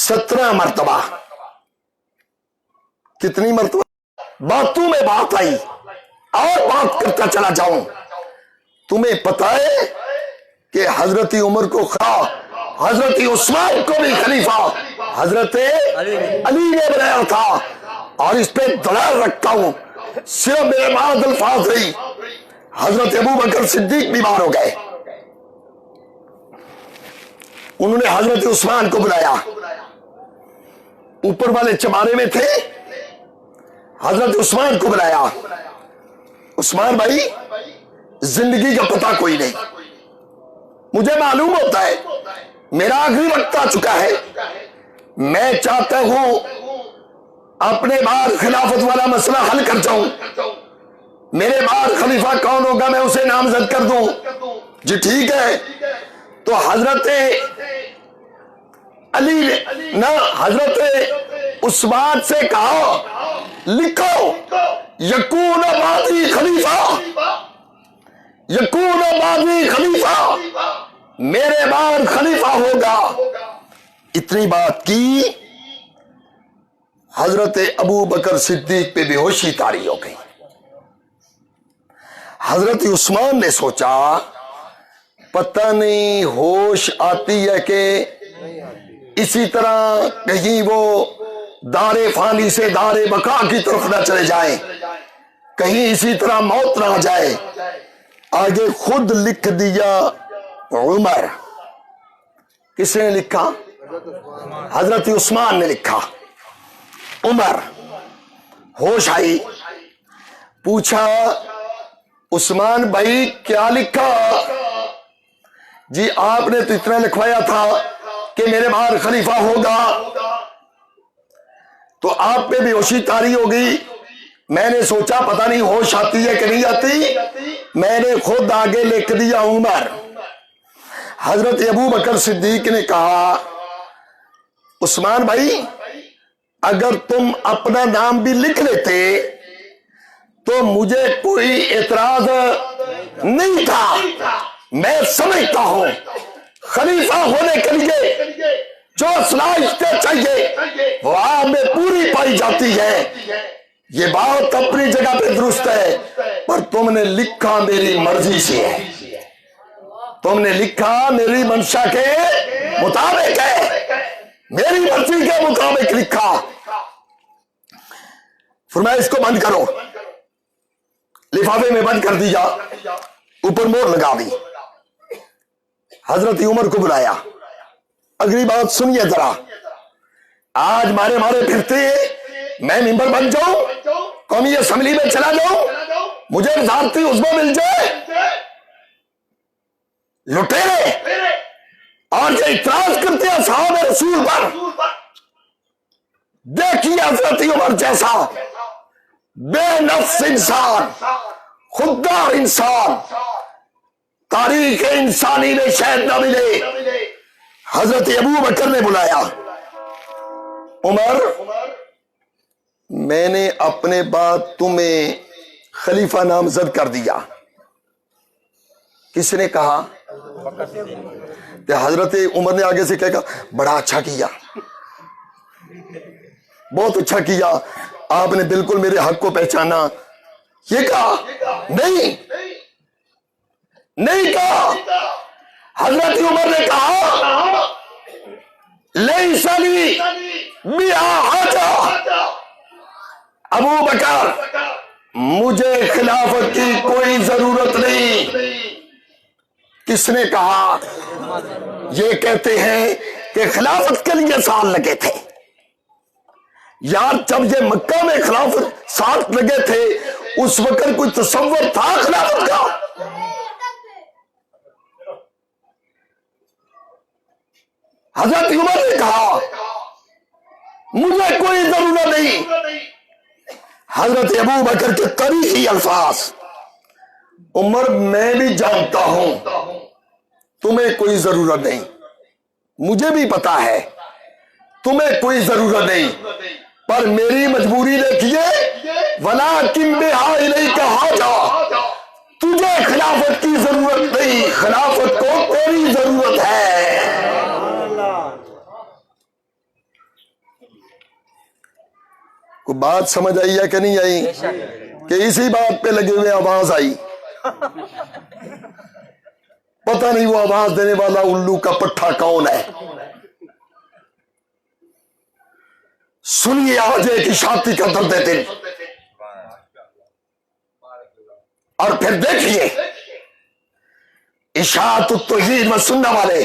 17 مرتبہ. کتنی مرتبہ باتوں میں بات آئی اور بات کرتا چلا جاؤں. تمہیں پتا ہے کہ حضرت عمر کو حضرت عثمان کو بھی خلیفہ حضرت علی نے بنایا تھا. اور اس پہ دلال رکھتا ہوں صرف میرے بعد الفاظ رہی. حضرت ابو بکر صدیق بیمار ہو گئے, انہوں نے حضرت عثمان کو بلایا, اوپر والے چمارے میں تھے, حضرت عثمان کو بلایا. عثمان بھائی زندگی کا پتہ کوئی نہیں, مجھے معلوم ہوتا ہے میرا آخری وقت آ چکا ہے, میں چاہتا ہوں اپنے بعد خلافت والا مسئلہ حل کر جاؤں, میرے بعد خلیفہ کون ہوگا میں اسے نامزد کر دوں. جی ٹھیک ہے. تو حضرت علی نہ حضرت عثمان سے کہا لکھو یکون بعدی خلیفہ, یکون بعدی خلیفہ, میرے بعد خلیفہ ہوگا. اتنی بات کی, حضرت ابو بکر صدیق پہ بے ہوشی طاری ہو گئی. حضرت عثمان نے سوچا پتہ نہیں ہوش آتی ہے کہ اسی طرح کہیں وہ دار فانی سے دار بقا کی طرف نہ چلے جائیں, کہیں اسی طرح موت نہ آ جائے. آگے خود لکھ دیا عمر. کس نے لکھا؟ حضرت عثمان نے لکھا. عمر ہوش آئی, پوچھا عثمان بھائی کیا لکھا؟ جی آپ نے تو اتنا لکھوایا تھا کہ میرے بعد خلیفہ ہوگا. تو آپ پہ بھی ہوشی طاری ہوگی. میں نے سوچا پتہ نہیں ہوش آتی ہے کہ نہیں آتی, میں نے خود آگے لکھ دیا عمر. حضرت ابو بکر صدیق نے کہا عثمان بھائی اگر تم اپنا نام بھی لکھ لیتے تو مجھے کوئی اعتراض نہیں تھا. میں سمجھتا ہوں خلیفہ ہونے کے لیے جو صلاحیتیں چاہیے وہ آپ میں پوری پائی جاتی ہے. یہ بات اپنی جگہ پہ درست ہے, پر تم نے لکھا میری مرضی سے ہے, تم نے لکھا میری منشا کے مطابق ہے, میری مرضی کے مطابق لکھا. فرمایا اس کو بند کرو. لفافے میں بند کر دیا, اوپر مور لگا دی. حضرت عمر کو بلایا. اگلی بات سنیے ذرا, آج مارے پھرتے میں ممبر بن جاؤں, قومی اسمبلی میں چلا جاؤں, مجھے وزارتی عضو مل جائے, لٹیرے اور جو اعتراض کرتے ہیں صحابہ رسول پر. دیکھیے حضرت عمر جیسا بے نفس انسان, خوددار انسان, تاریخ انسانی میں شاید نہ ملے. حضرت ابو بکر نے بلایا, عمر میں نے اپنے بعد تمہیں خلیفہ نامزد کر دیا. کس نے کہا؟ حضرت عمر نے آگے سے کہا بڑا اچھا کیا, بہت اچھا کیا, آپ نے بالکل میرے حق کو پہچانا. یہ کہا نہیں کہا. حضرت عمر نے کہا لیس لی بہا حاجہ. ابو بکر مجھے خلافت کی کوئی ضرورت نہیں. کس نے کہا؟ یہ کہتے ہیں کہ خلافت کے لیے سال لگے تھے. یار جب یہ مکہ میں خلافت سال لگے تھے اس وقت کوئی تصور تھا خلافت کا؟ حضرت عمر نے کہا مجھے کوئی ضرورت نہیں. حضرت ابو بکر کے تاریخی الفاظ، عمر میں بھی جانتا ہوں تمہیں کوئی ضرورت نہیں، مجھے بھی پتا ہے تمہیں کوئی ضرورت نہیں، پر میری مجبوری دیکھیے. وَلَٰكِن بِهَا إِلَيْكَ حَاجَةٌ، تجھے خلافت کی ضرورت نہیں، خلافت کو تیری ضرورت ہے. کوئی بات سمجھ آئی ہے کہ نہیں آئی؟ کہ اسی بات پہ لگے ہوئے آواز آئی. پتہ نہیں وہ آواز دینے والا الو کا پٹھا کون ہے. سنیے آج ایک اشاعتی کا درد دل، اور پھر دیکھیے اشاعت التوحید و سنہ والے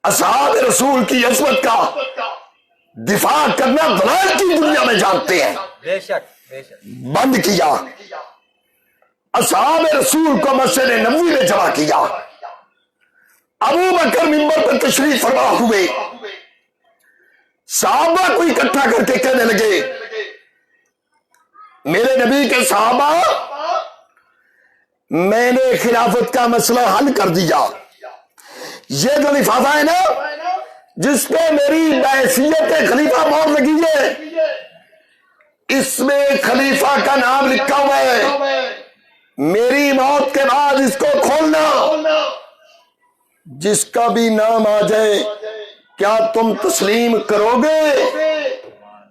اصحاب رسول کی عظمت کا دفاع کرنا دلال کی دنیا میں جانتے ہیں. بے شک بے شک. بند کیا، اصحاب رسول کو مسجد نبوی میں جمع کیا. ابو بکر منبر پر تشریف فرما ہوئے، صحابہ کو اکٹھا کر کے کہنے لگے میرے نبی کے صحابہ، میں نے خلافت کا مسئلہ حل کر دیا. یہ جو لفافہ ہے نا جس پہ میری بحیثیت خلیفہ مہر لگی ہے، اس میں خلیفہ کا نام لکھا ہوا ہے. میری موت کے بعد اس کو کھولنا، جس کا بھی نام آ جائے کیا تم تسلیم کرو گے؟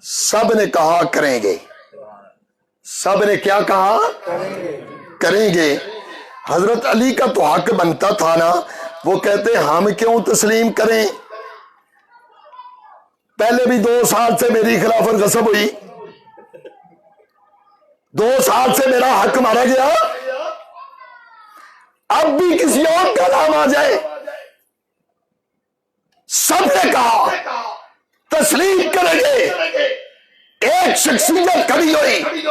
سب نے کہا کریں گے. سب نے کیا کہا؟ کریں گے. حضرت علی کا تو حق بنتا تھا نا، وہ کہتے ہم کیوں تسلیم کریں؟ پہلے بھی 2 سال سے میری خلافت غصب ہوئی، 2 سال سے میرا حق مارا گیا، اب بھی کسی اور کا نام آ جائے. سب نے کہا تسلیم کریں گے. ایک شخصیت کھڑی ہوئی،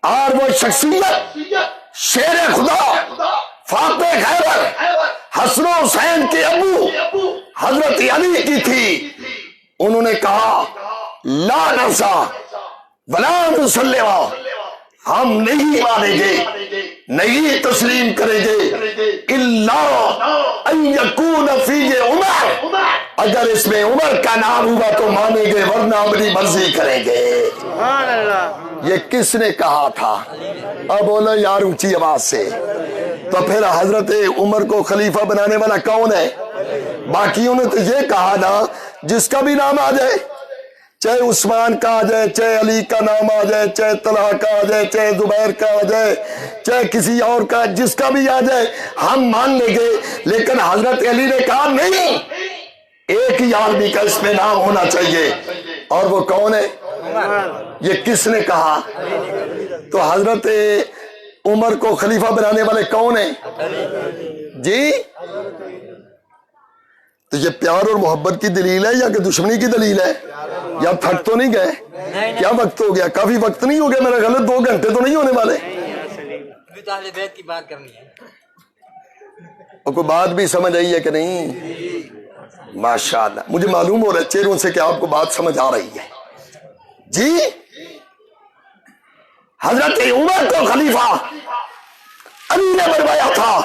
اور وہ شخصیت شیر خدا فاتح خیبر حسن و حسین کے ابو حضرت علی کی تھی. انہوں نے کہا لا نرسا ولا نسلم، ہم نہیں مانیں گے، نہیں تسلیم کریں گے الا ان یکون فیہ عمر، اگر اس میں عمر کا نام ہوا تو مانیں گے ورنہ اپنی مرضی کریں گے. سبحان اللہ. یہ کس نے کہا تھا؟ اب بولو یار اونچی آواز سے. تو پھر حضرت عمر کو خلیفہ بنانے والا کون ہے؟ باقیوں نے تو یہ کہا نا جس کا بھی نام آ جائے، چاہے عثمان کا آ جائے، چاہے علی کا نام آ جائے، چاہے طلحہ کا آ جائے، چاہے زبیر کا آ جائے، چاہے کسی اور کا، جس کا بھی آ جائے ہم مان لیں گے. لیکن حضرت علی نے کہا نہیں، ایک ہی آدمی کا اس میں نام ہونا چاہیے، اور وہ کون ہے؟ یہ کس نے کہا؟ تو حضرت عمر کو خلیفہ بنانے والے کون ہیں جی؟ تو یہ پیار اور محبت کی دلیل ہے یا کہ دشمنی کی دلیل ہے؟ یا تھک تو نہیں گئے؟ کیا وقت ہو گیا؟ کافی وقت نہیں ہو گیا میرا غلط؟ 2 گھنٹے تو نہیں ہونے والے؟ ابھی تو اہل بیت کی بات کرنی ہے. اور کوئی بات بھی سمجھ آئی ہے کہ نہیں؟ ماشاءاللہ. مجھے معلوم ہو رہا ہے چہروں سے کہ آپ کو بات سمجھ آ رہی ہے جی. حضرت عمر کو خلیفہ علی نے بنوایا تھا،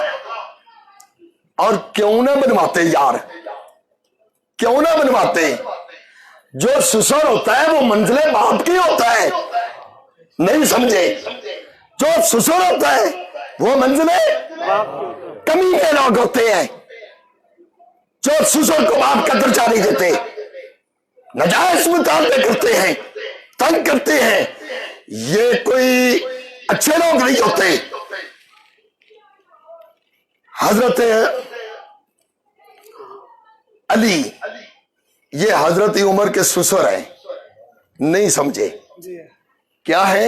اور کیوں نہ بنواتے یار، کیوں نہ بنواتے؟ جو سسر ہوتا ہے وہ منزل باپ کی ہوتا ہے، نہیں سمجھے؟ جو سسر ہوتا ہے وہ منزل کمی کے لوگ ہوتے ہیں، جو سسر کو باپ کا درجہ نہیں دیتے، نجائز مطالبے کرتے ہیں، تنگ کرتے ہیں، یہ کوئی اچھے لوگ نہیں ہوتے. حضرت علی یہ حضرت عمر کے سسر ہیں، نہیں سمجھے؟ کیا ہے؟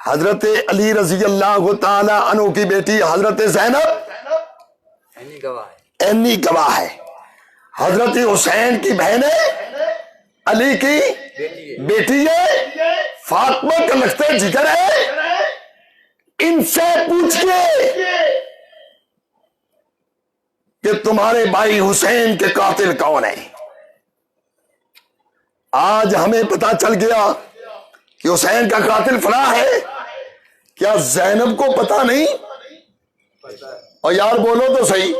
حضرت علی رضی اللہ تعالی عنہ کی بیٹی حضرت زینب اینی گواہ ہے، حضرت حسین کی بہن علی کی بیٹی ہے، فاطمہ کا لخت جگر ہے، ان سے پوچھئے کہ تمہارے بھائی حسین کے قاتل کون ہیں؟ آج ہمیں پتا چل گیا کہ حسین کا قاتل فلاں ہے، کیا زینب کو پتا نہیں؟ اور یار بولو تو صحیح،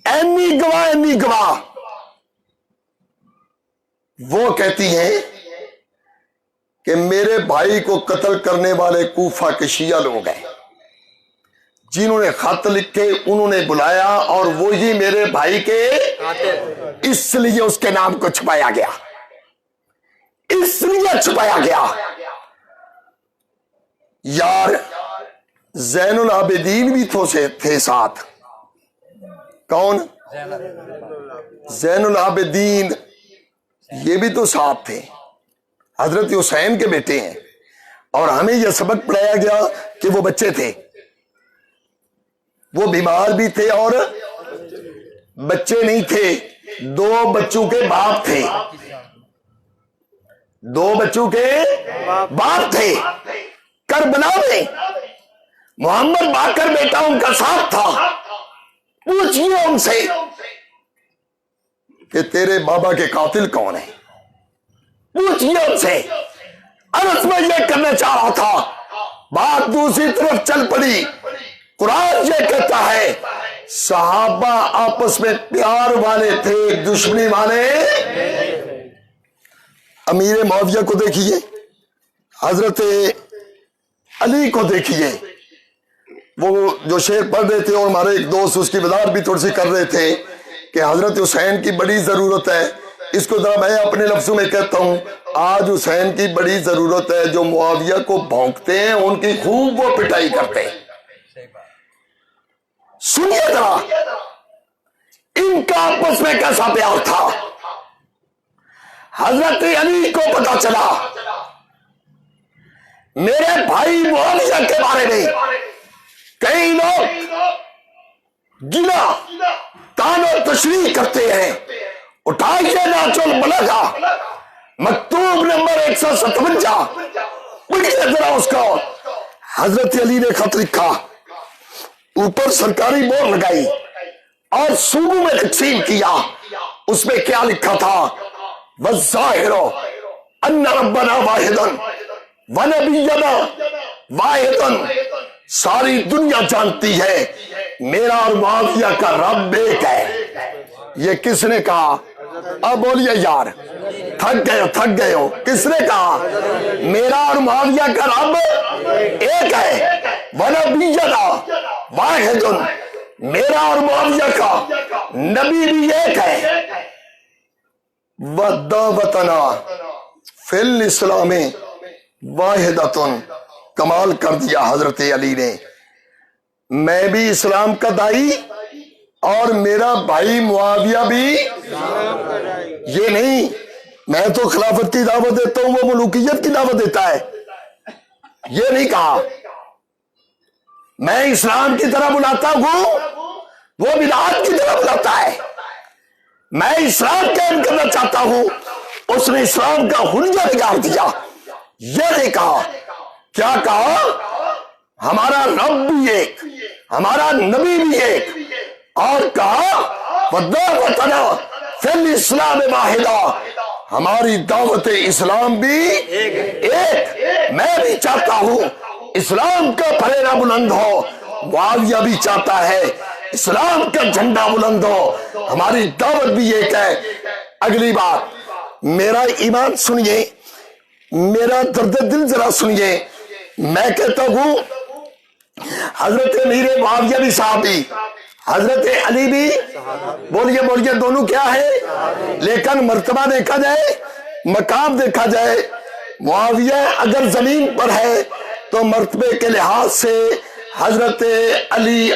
اینی گواہ اینی گواہ وہ کہتی ہیں کہ میرے بھائی کو قتل کرنے والے کوفہ کے شیعہ لوگ ہیں، جنہوں نے خط لکھے انہوں نے بلایا اور وہی میرے بھائی کے، اس لیے اس کے نام کو چھپایا گیا، اس لیے چھپایا گیا۔ یار زین العابدین بھی تھے ساتھ، کون؟ زین العابدین، یہ بھی تو ساتھ تھے، حضرت حسین کے بیٹے ہیں، اور ہمیں یہ سبق پڑھایا گیا کہ وہ بچے تھے، وہ بیمار بھی تھے اور بچے نہیں تھے، دو بچوں کے باپ تھے، دو بچوں کے باپ تھے۔ کربلا میں محمد باقر بیٹا ان کا ساتھ تھا، پوچھئے ان سے کہ تیرے بابا کے قاتل کون ہیں، پوچھئے ان سے۔ عرض میں یہ کرنا چاہ رہا تھا، بات دوسری طرف چل پڑی۔ قرآن یہ کہتا ہے صحابہ آپس میں پیار والے تھے، دشمنی والے۔ امیر معاویہ کو دیکھیے، حضرت علی کو دیکھیے، وہ جو شعر پڑھ رہے تھے اور ہمارے ایک دوست اس کی وضاحت بھی تھوڑی سی کر رہے تھے کہ حضرت حسین کی بڑی ضرورت ہے، اس کو ذرا میں اپنے لفظوں میں کہتا ہوں، آج حسین کی بڑی ضرورت ہے، جو معاویہ کو بھونکتے ہیں ان کی خوب وہ پٹائی کرتے ہیں۔ سنیے ذرا ان کا آپس میں کیسا پیار تھا۔ حضرت علی کو پتا چلا میرے بھائی معاویہ کے بارے میں کئی لوگ گلا تان و تشریح کرتے ہیں، اٹھائیے ناچ البلاغہ مکتوب نمبر 157، پڑھیے ذرا اس کو۔ حضرت علی نے خط لکھا، اوپر سرکاری مہر لگائی اور صوبوں میں تقسیم کیا۔ اس میں کیا لکھا تھا؟ وَالظَّاهِرُ أَنَّ رَبَّنَا وَاحِدٌ وَنَبِيَّنَا وَاحِدٌ، ساری دنیا جانتی ہے میرا اور معاویہ کا رب ایک ہے۔ یہ کس نے کہا؟ اب بولیے یار، تھک گئے ہو، کس نے کہا؟ میرا اور معاویہ کا رب ایک ہے، وَنَبِيَّنَا واحد، میرا اور معاویہ کا نبی بھی ایک ہے۔ وَدَّعْوَتَنَا فِي الْإِسْلَامِ وَاحِدَةٌ، کمال کر دیا حضرت علی نے، میں بھی اسلام کا دائی اور میرا بھائی معاویہ بھی۔ یہ نہیں میں تو خلافت کی دعوت دیتا ہوں، وہ ملوکیت کی دعوت دیتا ہے، یہ نہیں کہا۔ میں اسلام کی طرح بلاتا ہوں، وہ بدعات کی طرح بلاتا ہے۔ میں اسلام قائم کرنا چاہتا ہوں، اس نے اسلام کا حلیہ بگاڑ دیا۔ یہ نہیں کہا، کیا کہا؟ ہمارا رب بھی ایک، ہمارا نبی بھی ایک، اور کہا وَدَعْوَتَنَا فِي الْإِسْلَامِ وَاحِدًا، ہماری دعوت اسلام بھی ایک۔ میں بھی چاہتا ہوں اسلام کا پھریرا بلند ہو، معاویہ بھی چاہتا ہے اسلام کا جھنڈا بلند ہو، ہماری دعوت بھی ایک ہے۔ اگلی بات، میرا ایمان سنیے، میرا درد دل ذرا سنیے۔ میں کہتا ہوں حضرت امیر معاویہ بھی صحابی، حضرت علی بھی، بولیے دونوں کیا ہے، لیکن مرتبہ دیکھا جائے، مقام دیکھا جائے، معاویہ اگر زمین پر ہے تو مرتبے کے لحاظ سے حضرت علی